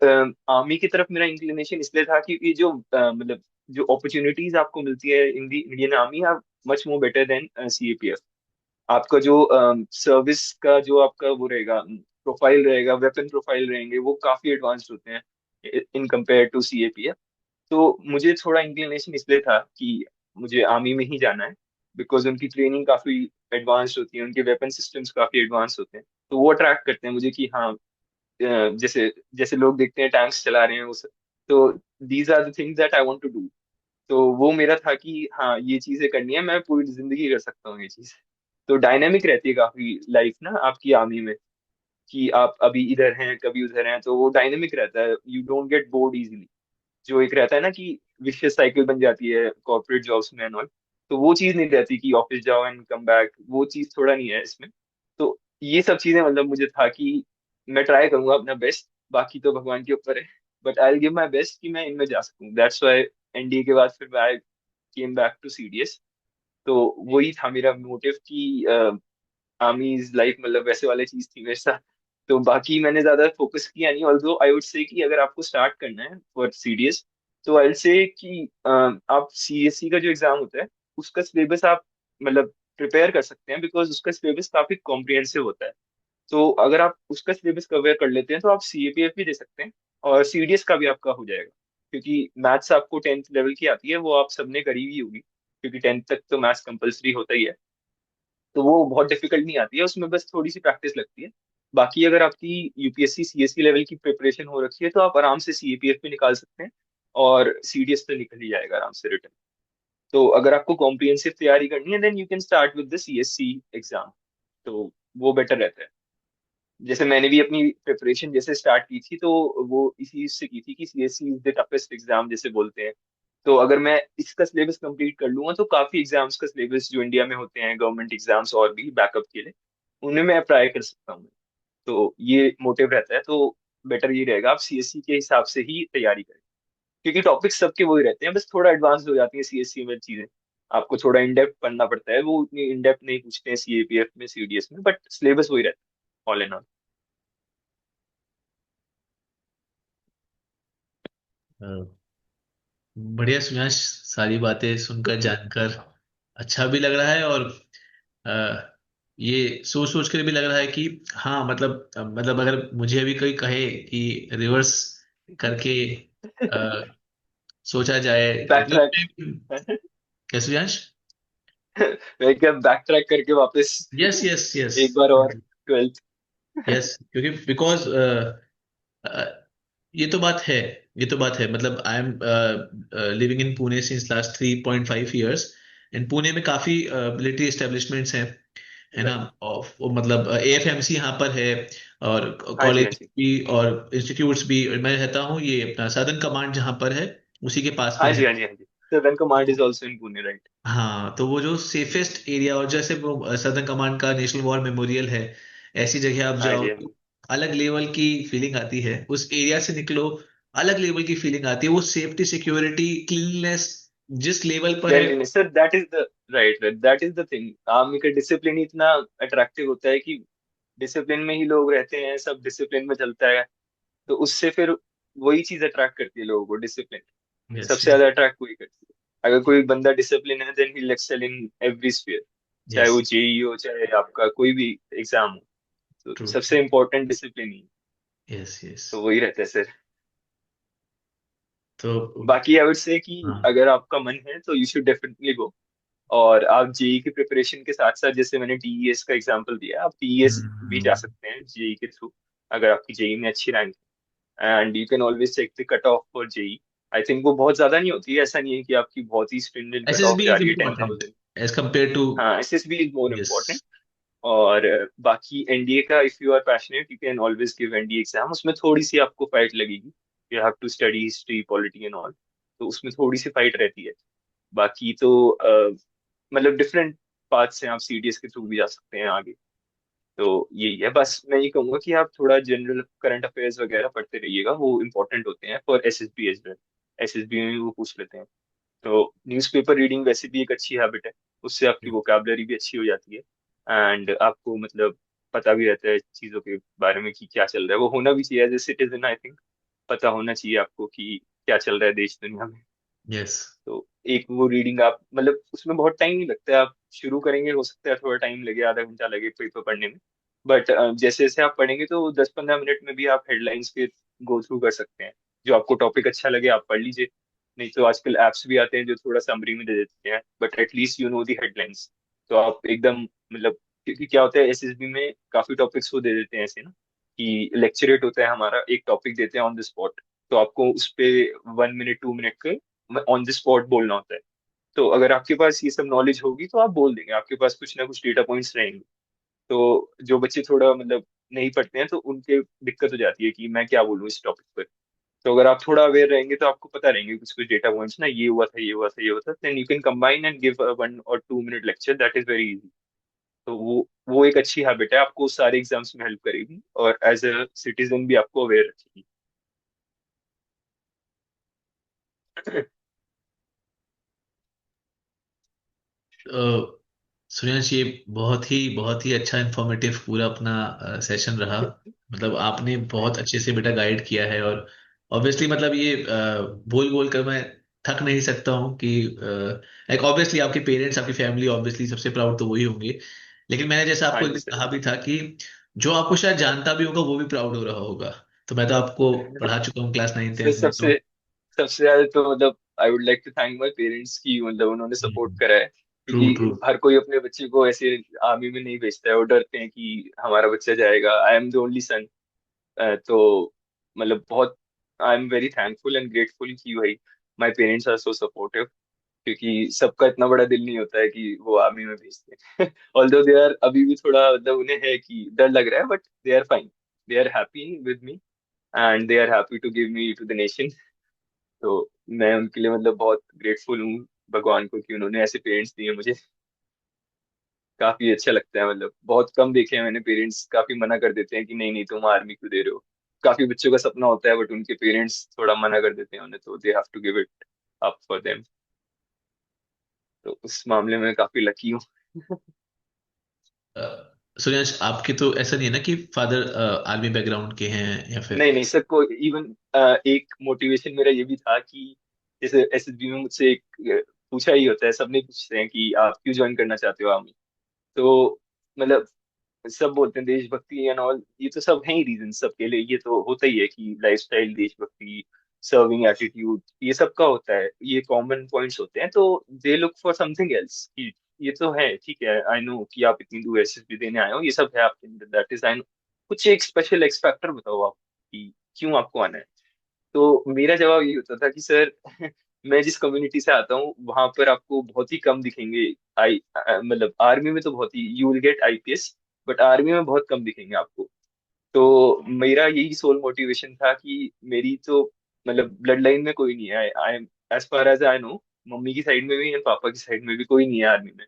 army की तरफ मेरा इंक्लिनेशन इसलिए था क्योंकि जो मतलब जो अपॉर्चुनिटीज आपको मिलती है in the Indian army are much more better than CAPF. आपका जो सर्विस का जो आपका वो रहेगा, प्रोफाइल रहेगा, वेपन प्रोफाइल रहेंगे, वो काफी एडवांस्ड होते हैं इन कंपेयर टू सीएपीएफ। तो मुझे थोड़ा इंक्लिनेशन इसलिए था कि मुझे आर्मी में ही जाना है, बिकॉज उनकी ट्रेनिंग काफी एडवांस्ड होती है, उनके वेपन सिस्टम्स काफी एडवांस होते हैं। तो वो अट्रैक्ट करते हैं मुझे कि हाँ, जैसे जैसे लोग देखते हैं टैंक्स चला रहे हैं उस, तो these are the things that I want to do. तो वो मेरा था कि हाँ ये चीजें करनी है, मैं पूरी जिंदगी कर सकता हूँ ये चीज। तो डायनेमिक रहती है काफी लाइफ ना आपकी आर्मी में, कि आप अभी इधर हैं कभी उधर हैं, तो वो डायनेमिक रहता है, you don't get bored easily. जो एक रहता है ना कि विशियस साइकिल बन जाती है कॉर्पोरेट जॉब्स में एंड ऑल, तो वो चीज नहीं रहती कि ऑफिस जाओ एंड कम बैक, वो चीज थोड़ा नहीं है इसमें। तो ये सब चीजें मतलब मुझे था कि मैं ट्राई करूंगा अपना बेस्ट, बाकी तो भगवान के ऊपर है। But I will give my best कि मैं इनमें जा सकूं, दैट्स व्हाई एनडीए के बाद फिर आई केम बैक टू सीडीएस। तो वही था मेरा मोटिव कि आर्मी इज लाइक मतलब वैसे वाली चीज थी मेरे साथ। तो बाकी मैंने ज्यादा फोकस किया नहीं, ऑल्दो आई वुड से कि अगर आपको स्टार्ट करना है फॉर सीडीएस, तो आई विल से कि आप सीएससी का जो एग्जाम होता है उसका सिलेबस आप मतलब प्रिपेयर कर सकते हैं, बिकॉज उसका सिलेबस काफी कॉम्प्रिहेंसिव होता है। तो अगर आप उसका सिलेबस कवर कर लेते हैं तो आप सीएपीएफ भी दे सकते हैं, और सीडीएस का भी आपका हो जाएगा। क्योंकि मैथ्स आपको 10th लेवल की आती है, वो आप सबने करी हुई होगी, क्योंकि 10th तक तो मैथ्स कंपलसरी होता ही है। तो वो बहुत डिफिकल्ट नहीं आती है, उसमें बस थोड़ी सी प्रैक्टिस लगती है। बाकी अगर आपकी यूपीएससी सीएससी लेवल की प्रिपरेशन हो रखी है तो आप आराम से सीएपीएफ भी निकाल सकते हैं, और सीडीएस तो निकल ही जाएगा आराम से रिटर्न। तो अगर आपको कॉम्प्रिहेंसिव तैयारी करनी है then you can start with the CSC exam. तो वो बेटर रहता है। जैसे मैंने भी अपनी प्रिपरेशन जैसे स्टार्ट की थी, तो वो इसी से की थी कि CSC is the toughest exam जैसे बोलते हैं। तो अगर मैं इसका सिलेबस कंप्लीट कर लूंगा तो काफी एग्जाम्स का सिलेबस जो इंडिया में होते हैं गवर्नमेंट एग्जाम्स और भी बैकअप के लिए, उनमें मैं अप्लाई कर सकता हूँ। तो ये मोटिव रहता है। तो बेटर ये रहेगा आप सीएससी के हिसाब से ही तैयारी करें, क्योंकि टॉपिक सबके वही रहते हैं, बस थोड़ा एडवांस हो जाती है सीएससी में चीजें। आपको थोड़ा इन डेप्थ पढ़ना पड़ता है, वो उतनी इन डेप्थ नहीं पूछते हैं सीएपीएफ में सीडीएस में, बट सिलेबस वही रहता है ऑल इन ऑल। अ, बढ़िया सुयाश, सारी बातें सुनकर जानकर अच्छा भी लग रहा है, और ये सोच सोच कर भी लग रहा है कि हाँ मतलब अगर मुझे अभी कोई कहे कि रिवर्स करके अ, सोचा जाए बैक मतलब ट्रैक। क्या सुयाश? मैं क्या बैक ट्रैक करके वापस यस यस यस। एक बार और 12th। यस, क्योंकि बिकॉज ये तो बात है, ये तो बात है, मतलब आई am living in Pune since last 3.5 years, and Pune में काफी मिलिट्री एस्टेब्लिशमेंट्स हैं, है ना? राइट। और वो मतलब एएफएमसी यहाँ पर है, और हाँ जी हाँ कॉलेज जी। भी और इंस्टीट्यूट्स भी। और मैं रहता हूँ ये अपना सदर्न कमांड जहाँ पर है, उसी के पास में हाँ है। जी हाँ जी हाँ जी। सदर्न कमांड तो is also in Pune, right. हाँ, तो वो जो सेफेस्ट एरिया, और जैसे वो सदर्न कमांड का नेशनल वॉर मेमोरियल है, ऐसी जगह आप हाँ जाओ जी हाँ तो जी। अलग लेवल की फीलिंग आती है, उस एरिया से निकलो, अलग लेवल की फीलिंग आती है, वो सेफ्टी, सिक्योरिटी, क्लीननेस जिस लेवल पर है। Clearly sir, that is the right right, that is the thing. Army का डिसिप्लिन इतना अट्रैक्टिव होता है कि डिसिप्लिन में ही लोग रहते हैं, सब डिसिप्लिन में चलता है, तो उससे फिर वही चीज अट्रैक्ट करती है लोगों को, डिसिप्लिन यस सबसे ज्यादा अट्रैक्ट वही करती है। अगर कोई बंदा डिसिप्लिन है then he excel in every sphere, चाहे यस। वो जेई हो चाहे आपका कोई भी एग्जाम हो, तो ट्रू। सबसे इम्पोर्टेंट डिसिप्लिन ही है। Yes yes. तो वही रहता है सर। तो बाकी आई वुड से कि हाँ। अगर आपका मन है तो यू शुड डेफिनेटली गो। और आप जेई की प्रिपरेशन के साथ साथ, जैसे मैंने टीईएस का एग्जांपल दिया, आप टीईएस भी जा हम्म। सकते हैं जेई के थ्रू, अगर आपकी जेई में अच्छी रैंक है। And you can always check the cut off for JEE. I think वो बहुत ज्यादा नहीं होती है, ऐसा नहीं है कि आपकी बहुत ही स्ट्रिंजेंट कट ऑफ एसएसबी जा इज रही है ten important thousand as compare to. हाँ, SSB is more yes. Important. और बाकी एनडीए का, if you are passionate you can always give NDA exam, उसमें थोड़ी सी आपको फाइट लगेगी, you have to study history polity and all, तो उसमें थोड़ी सी फाइट रहती है। बाकी तो मतलब डिफरेंट पाथ्स हैं, आप सीडीएस के थ्रू भी जा सकते हैं आगे। तो यही है, बस मैं ये कहूंगा कि आप थोड़ा जनरल करंट अफेयर्स वगैरह पढ़ते रहिएगा, वो इंपॉर्टेंट होते हैं for SSB as well. SSB में भी वो पूछ लेते हैं। तो न्यूज़पेपर रीडिंग वैसे भी एक अच्छी हैबिट है, उससे आपकी वोकैबलरी भी अच्छी हो जाती है, एंड आपको मतलब पता भी रहता है चीज़ों के बारे में कि क्या चल रहा है, वो होना भी चाहिए as a citizen I think, पता होना चाहिए आपको कि क्या चल रहा है देश दुनिया में। यस। तो एक वो रीडिंग आप मतलब उसमें बहुत टाइम नहीं लगता है, आप शुरू करेंगे हो सकता है थोड़ा टाइम लगे, आधा घंटा लगे पेपर पढ़ने में, बट जैसे जैसे आप पढ़ेंगे तो 10-15 मिनट में भी आप हेडलाइंस के गो थ्रू कर सकते हैं। जो आपको टॉपिक अच्छा लगे आप पढ़ लीजिए, नहीं तो आजकल एप्स भी आते हैं जो थोड़ा समरी में दे देते हैं, but at least you know the headlines. तो आप एकदम मतलब, क्योंकि क्या होता है एसएसबी में काफी टॉपिक्स वो दे देते हैं ऐसे ना, कि लेक्चरेट होता है हमारा, एक टॉपिक देते हैं ऑन द स्पॉट, तो आपको उस पे 1 मिनट 2 मिनट के ऑन द स्पॉट बोलना होता है। तो अगर आपके पास ये सब नॉलेज होगी तो आप बोल देंगे, आपके पास कुछ ना कुछ डेटा पॉइंट्स रहेंगे। तो जो बच्चे थोड़ा मतलब नहीं पढ़ते हैं तो उनके दिक्कत हो जाती है कि मैं क्या बोलूँ इस टॉपिक पर। तो अगर आप थोड़ा अवेयर रहेंगे तो आपको पता रहेंगे कुछ कुछ डेटा पॉइंट्स ना, ये हुआ था ये हुआ था ये हुआ था, then you can combine and give 1 और 2 minute lecture, that is very easy. तो वो एक अच्छी हैबिट है, आपको सारे एग्जाम्स में हेल्प करेगी और एज अ सिटीजन भी आपको अवेयर रखेगी। सुरेश, ये बहुत ही अच्छा इंफॉर्मेटिव पूरा अपना सेशन रहा। मतलब आपने बहुत अच्छे से बेटा गाइड किया है, और ऑब्वियसली मतलब ये बोल बोल कर मैं थक नहीं सकता हूँ कि लाइक ऑब्वियसली आपके पेरेंट्स, आपकी फैमिली ऑब्वियसली सबसे प्राउड तो वही होंगे, लेकिन मैंने जैसा हाँ आपको एक जी दिन सर। कहा भी था कि जो आपको शायद जानता भी होगा वो भी प्राउड हो रहा होगा। तो मैं तो आपको पढ़ा चुका हूँ क्लास 9 सर 10th में तो। सबसे सबसे ज्यादा तो मतलब I would like to thank my parents की, मतलब उन्होंने सपोर्ट करा है, ट्रू क्योंकि ट्रू। हर कोई अपने बच्चे को ऐसे आर्मी में नहीं भेजता है, वो डरते हैं कि हमारा बच्चा जाएगा। I am the only son. तो मतलब बहुत I am very thankful and grateful कि भाई my parents are so supportive, क्योंकि सबका इतना बड़ा दिल नहीं होता है कि वो आर्मी में भेजते हैं। ऑल्दो दे आर अभी भी थोड़ा मतलब उन्हें है कि डर लग रहा है, but they are fine, they are happy with me and they are happy to give me to the nation. तो मैं उनके लिए मतलब बहुत ग्रेटफुल हूँ भगवान को कि उन्होंने ऐसे पेरेंट्स दिए मुझे। काफी अच्छा लगता है, मतलब बहुत कम देखे हैं मैंने पेरेंट्स काफी मना कर देते हैं कि नहीं नहीं तुम आर्मी क्यों दे रहे हो, काफी बच्चों का सपना होता है, बट उनके पेरेंट्स थोड़ा मना कर देते हैं उन्हें, तो they have to give it up for them. तो उस मामले में काफी लकी हूँ। सूर्यांश, आपके तो ऐसा नहीं है ना कि फादर आर्मी बैकग्राउंड के हैं या फिर? नहीं नहीं सर, को इवन एक मोटिवेशन मेरा ये भी था कि जैसे एसएसबी में मुझसे एक पूछा ही होता है, सबने पूछते हैं कि आप क्यों ज्वाइन करना चाहते हो आर्मी। तो मतलब सब बोलते हैं देशभक्ति एंड ऑल, ये तो सब है ही रीजन सबके लिए, ये तो होता ही है कि लाइफस्टाइल, देशभक्ति, सर्विंग एटीट्यूड, ये सब का होता है, ये कॉमन पॉइंट्स होते हैं। तो they look for something else कि ये तो है, ठीक है, आई नो कि आप इतनी दूर एसएसबी देने आए हो, ये सब है आपके अंदर, दैट इज आई नो, कुछ एक स्पेशल एक्स फैक्टर बताओ आप कि क्यों आपको आना है। तो मेरा जवाब ये होता था कि सर मैं जिस कम्युनिटी से आता हूँ वहां पर आपको बहुत ही कम दिखेंगे। मतलब आर्मी में तो बहुत ही, you will get IPS, but army में बहुत कम दिखेंगे आपको। तो मेरा यही सोल मोटिवेशन था कि मेरी तो मतलब ब्लड लाइन में कोई नहीं है, I am as far as I know, mummy की साइड में भी एंड पापा की साइड में भी कोई नहीं है आर्मी में।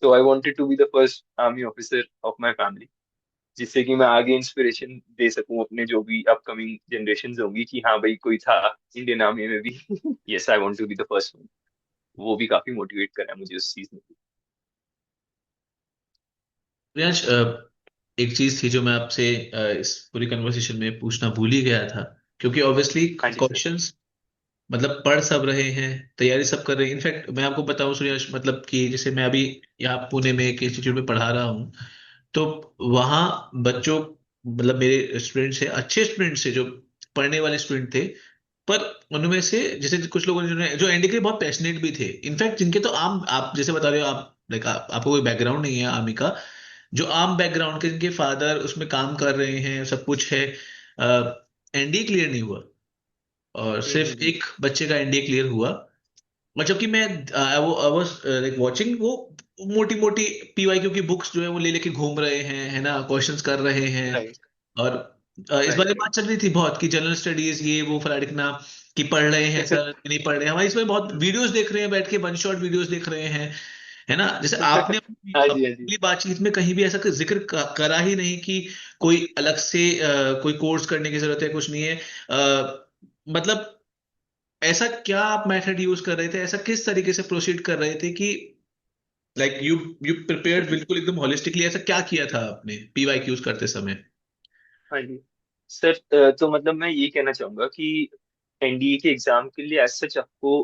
तो I wanted to be the first army officer of my family, जिससे कि मैं आगे इंस्पिरेशन दे सकूं अपने जो भी अपकमिंग जनरेशन होंगी कि हाँ भाई कोई था इंडियन आर्मी में भी। Yes, I want to be the first one. वो भी काफी मोटिवेट करा है मुझे उस चीज में। सूर्यांश, एक चीज थी जो मैं आपसे इस पूरी कन्वर्सेशन में पूछना भूल ही गया था, क्योंकि ऑब्वियसली हाँ जी सर। क्वेश्चंस मतलब पढ़ सब रहे हैं, तैयारी सब कर रहे हैं। इनफैक्ट मैं आपको बताऊं सूर्यवंश, मतलब कि जैसे मैं अभी यहाँ पुणे में एक इंस्टीट्यूट में पढ़ा रहा हूँ, तो वहाँ बच्चों, मतलब मेरे स्टूडेंट्स हैं, अच्छे स्टूडेंट्स हैं जो पढ़ने वाले स्टूडेंट थे, पर उनमें से जैसे कुछ लोगों ने जो एनडी के लिए बहुत पैशनेट भी थे, इनफैक्ट जिनके तो आम, आप जैसे बता रहे हो, आप लाइक आपको कोई बैकग्राउंड नहीं है आर्मी का, जो आम बैकग्राउंड के, जिनके फादर उसमें काम कर रहे हैं, सब कुछ है, एनडीए क्लियर नहीं हुआ, और सिर्फ हम्म। एक बच्चे का एनडीए क्लियर हुआ। और जबकि मैं आई वाज लाइक वाचिंग, वो मोटी मोटी पीवाईक्यू की बुक्स जो है वो ले लेके घूम रहे हैं, है ना, क्वेश्चंस कर रहे हैं। राइट और इस बारे राइट में बात चल रही थी बहुत कि जनरल स्टडीज ये वो फलाडिकना, कि पढ़ रहे हैं राइट। सर कि नहीं पढ़ रहे हैं, हमारे इसमें बहुत वीडियोस देख रहे हैं बैठ के, वन शॉट वीडियोस देख रहे हैं, है ना। जैसे आपने अपनी हाँ जी हाँ जी। अपनी बातचीत में कहीं भी ऐसा कोई जिक्र करा ही नहीं कि कोई अलग से कोई कोर्स करने की जरूरत है, कुछ नहीं है। मतलब ऐसा क्या आप मेथड यूज कर रहे थे, ऐसा किस तरीके से प्रोसीड कर रहे थे कि लाइक यू प्रिपेयर्ड बिल्कुल एकदम होलिस्टिकली, ऐसा क्या किया था आपने पीवाईक्यूज करते समय? हाँ जी सर, तो मतलब मैं ये कहना चाहूंगा कि एनडीए के एग्जाम के लिए एज सच आपको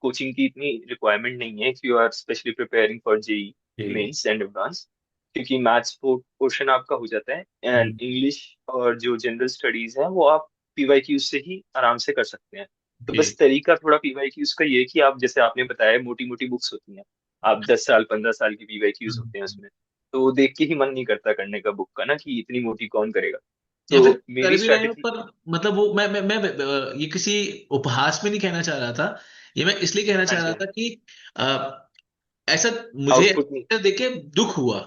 कोचिंग की इतनी रिक्वायरमेंट नहीं है if you are specially preparing for JEE जी। मेंस एंड एडवांस, क्योंकि मैथ्स पोर्शन आपका हो जाता है एंड हम्म। इंग्लिश और जो जनरल स्टडीज है वो आप पीवाईक्यूज से ही आराम से कर सकते हैं। तो जी। बस तरीका थोड़ा पीवाईक्यूज का ये है कि आप जैसे आपने बताया मोटी मोटी बुक्स होती हैं, आप 10 साल 15 साल की पीवाईक्यूज होते हैं हम्म। उसमें, तो वो देख के ही मन नहीं करता करने का बुक का ना, कि इतनी मोटी कौन करेगा। या तो फिर कर मेरी भी रहे हो, स्ट्रैटेजी। पर मतलब वो मैं ये किसी उपहास में नहीं कहना चाह रहा था, ये मैं इसलिए कहना हाँ चाह जी रहा हाँ था जी। कि ऐसा मुझे आउटपुट नहीं। ऐसा देख के दुख हुआ,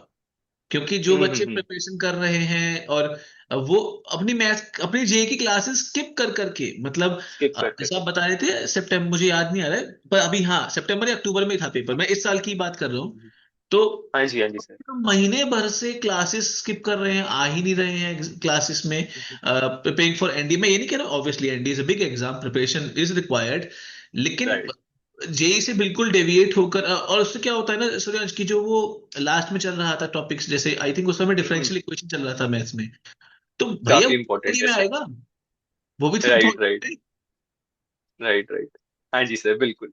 क्योंकि जो बच्चे प्रिपरेशन कर रहे हैं और वो अपनी मैथ, अपनी जे की क्लासेस स्किप कर करके, मतलब स्किप कर जैसा करके। आप बता रहे थे सितंबर, मुझे याद नहीं आ रहा है, पर अभी हाँ सितंबर या अक्टूबर में ही था पेपर, मैं इस साल की बात कर रहा हूँ। तो हाँ जी सर। महीने भर से क्लासेस स्किप कर रहे हैं, आ ही नहीं रहे हैं क्लासेस में, प्रिपेयरिंग फॉर एनडी। मैं ये नहीं कह रहा obviously NDA is a big exam, preparation is required, लेकिन राइट। जेई से बिल्कुल डेविएट होकर, और उससे क्या होता है ना सूर्यांश, की जो वो लास्ट में चल रहा था टॉपिक्स, जैसे आई थिंक उस समय डिफरेंशियल इक्वेशन चल रहा था मैथ्स में, तो भैया काफी वो इंपॉर्टेंट थ्योरी है में सर। आएगा, वो भी तो राइट राइट। थोड़ा। Right right. हाँ जी सर बिल्कुल।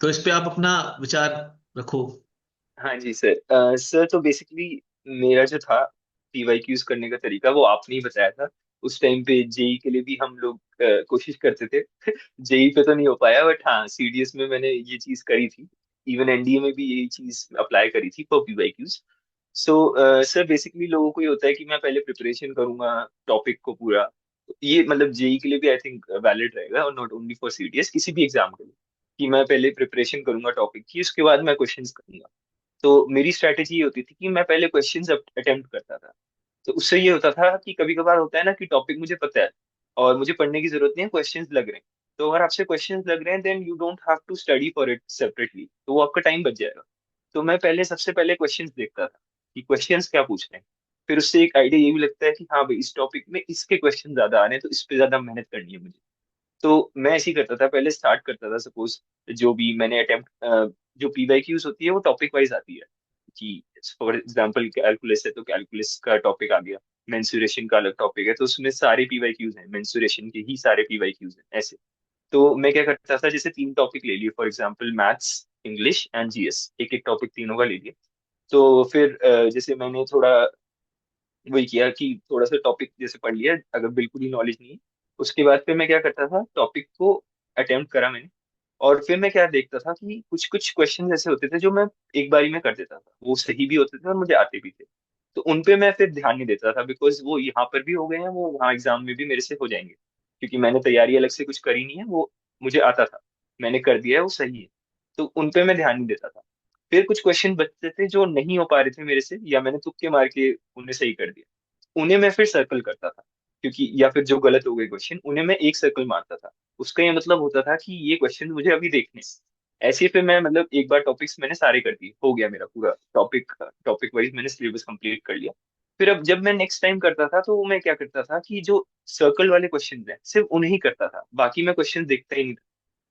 तो इस पे आप अपना विचार रखो। हाँ जी सर, सर तो बेसिकली मेरा जो था पीवाईक्यूज करने का तरीका वो आपने ही बताया था। उस टाइम पे जेई के लिए भी हम लोग कोशिश करते थे। जेई पे तो नहीं हो पाया, बट हाँ सीडीएस में मैंने ये चीज करी थी। इवन एनडीए में भी यही चीज अप्लाई करी थी for PYQs. So sir basically लोगों को ये होता है कि मैं पहले प्रिपरेशन करूंगा टॉपिक को पूरा। ये मतलब जेई के लिए भी आई थिंक वैलिड रहेगा, और नॉट ओनली फॉर सीडीएस, किसी भी एग्जाम के लिए, कि मैं पहले प्रिपरेशन करूंगा टॉपिक की, उसके बाद मैं क्वेश्चंस करूंगा। तो मेरी स्ट्रैटेजी ये होती थी कि मैं पहले क्वेश्चंस अटेम्प्ट करता था। तो उससे ये होता था कि कभी कभार होता है ना कि टॉपिक मुझे पता है और मुझे पढ़ने की जरूरत नहीं है, क्वेश्चंस लग रहे हैं। तो अगर आपसे क्वेश्चंस लग रहे हैं then you don't have to study for it separately, तो वो आपका टाइम बच जाएगा। तो मैं पहले सबसे पहले क्वेश्चंस देखता था कि क्वेश्चंस क्या पूछ रहे हैं। फिर उससे एक आइडिया ये भी लगता है कि हाँ भाई इस टॉपिक में इसके क्वेश्चन ज्यादा आ रहे हैं तो इस पे ज्यादा मेहनत करनी है मुझे। तो मैं ऐसे ही करता था, पहले स्टार्ट करता था सपोज जो भी मैंने अटेम्प्ट, जो पीवाईक्यूज होती है वो टॉपिक वाइज आती है कि फॉर एग्जांपल कैलकुलस है तो कैलकुलस का टॉपिक आ गया, मेंसुरेशन का अलग टॉपिक है तो उसमें सारे पीवाईक्यूज हैं, मेंसुरेशन के ही सारे पीवाईक्यूज हैं ऐसे। तो मैं क्या करता था, जैसे तीन टॉपिक ले लिए for example maths, English and GS, एक एक टॉपिक तीनों का ले लिया। तो फिर जैसे मैंने थोड़ा वही किया कि थोड़ा सा टॉपिक जैसे पढ़ लिया, अगर बिल्कुल ही नॉलेज नहीं है उसके बाद फिर मैं क्या करता था, टॉपिक को अटेम्प्ट करा मैंने। और फिर मैं क्या देखता था कि कुछ कुछ क्वेश्चन ऐसे होते थे जो मैं एक बारी में कर देता था, वो सही भी होते थे और मुझे आते भी थे। तो उन पे मैं फिर ध्यान नहीं देता था बिकॉज वो यहाँ पर भी हो गए हैं, वो वहाँ एग्जाम में भी मेरे से हो जाएंगे, क्योंकि मैंने तैयारी अलग से कुछ करी नहीं है, वो मुझे आता था, मैंने कर दिया है, वो सही है। तो उन पे मैं ध्यान नहीं देता था। फिर कुछ क्वेश्चन बचते थे जो नहीं हो पा रहे थे मेरे से, या मैंने तुक्के मार के उन्हें सही कर दिया, उन्हें मैं फिर सर्कल करता था, क्योंकि या फिर जो गलत हो गए क्वेश्चन उन्हें मैं एक सर्कल मारता था। उसका ये मतलब होता था कि ये क्वेश्चन मुझे अभी देखने हैं। ऐसे ही फिर मैं मतलब एक बार टॉपिक्स मैंने सारे कर दिए, हो गया मेरा पूरा टॉपिक, टॉपिक वाइज मैंने सिलेबस कंप्लीट कर लिया। फिर अब जब मैं नेक्स्ट टाइम करता था तो मैं क्या करता था कि जो सर्कल वाले क्वेश्चन हैं सिर्फ उन्हें ही करता था, बाकी मैं क्वेश्चन देखता ही नहीं था।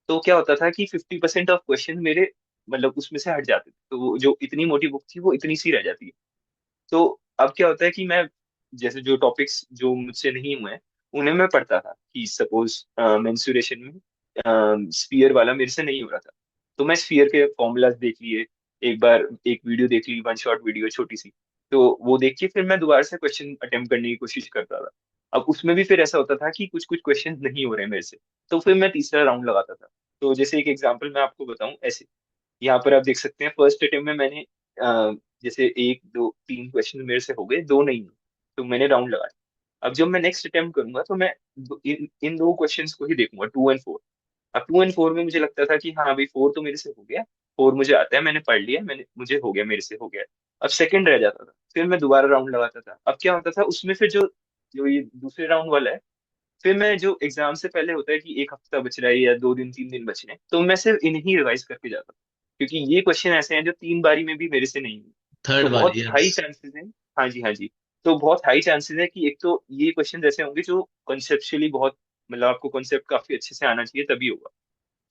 तो क्या होता था कि 50% ऑफ क्वेश्चन मेरे मतलब उसमें से हट जाते थे, तो वो जो इतनी मोटी बुक थी वो इतनी सी रह जाती है। तो अब क्या होता है कि मैं जैसे जो टॉपिक्स जो मुझसे नहीं हुए हैं उन्हें मैं पढ़ता था, कि सपोज मेंसुरेशन में स्फीयर वाला मेरे से नहीं हो रहा था, तो मैं स्फीयर के फॉर्मूलाज देख लिए, एक बार एक वीडियो देख ली, वन शॉट वीडियो छोटी सी, तो वो देख के फिर मैं दोबारा से क्वेश्चन अटेम्प्ट करने की कोशिश करता था। अब उसमें भी फिर ऐसा होता था कि कुछ कुछ क्वेश्चन नहीं हो रहे मेरे से, तो फिर मैं तीसरा राउंड लगाता था। तो जैसे एक एग्जांपल मैं आपको बताऊं ऐसे, यहाँ पर आप देख सकते हैं फर्स्ट अटेम्प्ट में मैंने जैसे एक दो तीन क्वेश्चन मेरे से हो गए, दो नहीं हुए, तो मैंने राउंड लगाया। अब जब मैं नेक्स्ट अटेम्प्ट करूंगा तो मैं इन दो क्वेश्चंस को ही देखूंगा, 2 और 4। अब 2 और 4 में मुझे लगता था कि हाँ भाई 4 तो मेरे से हो गया, 4 मुझे आता है, मैंने पढ़ लिया, मैंने मुझे हो गया, मेरे से हो गया। अब सेकंड रह जाता था, फिर मैं दोबारा राउंड लगाता था। अब क्या होता था उसमें फिर जो जो ये दूसरे राउंड वाला है, फिर मैं जो एग्जाम से पहले होता है कि एक हफ्ता बच रहा है या 2 दिन 3 दिन बच रहे हैं, तो मैं सिर्फ इन्हीं रिवाइज करके जाता हूँ, क्योंकि ये क्वेश्चन ऐसे हैं जो 3 बारी में भी मेरे से नहीं हुए। थर्ड तो वाली, बहुत यस। हाई चांसेस है। हाँ जी, हाँ जी। तो बहुत हाई चांसेस है कि एक तो ये क्वेश्चन ऐसे होंगे जो कॉन्सेप्चुअली बहुत, मतलब आपको कॉन्सेप्ट काफी अच्छे से आना चाहिए तभी होगा।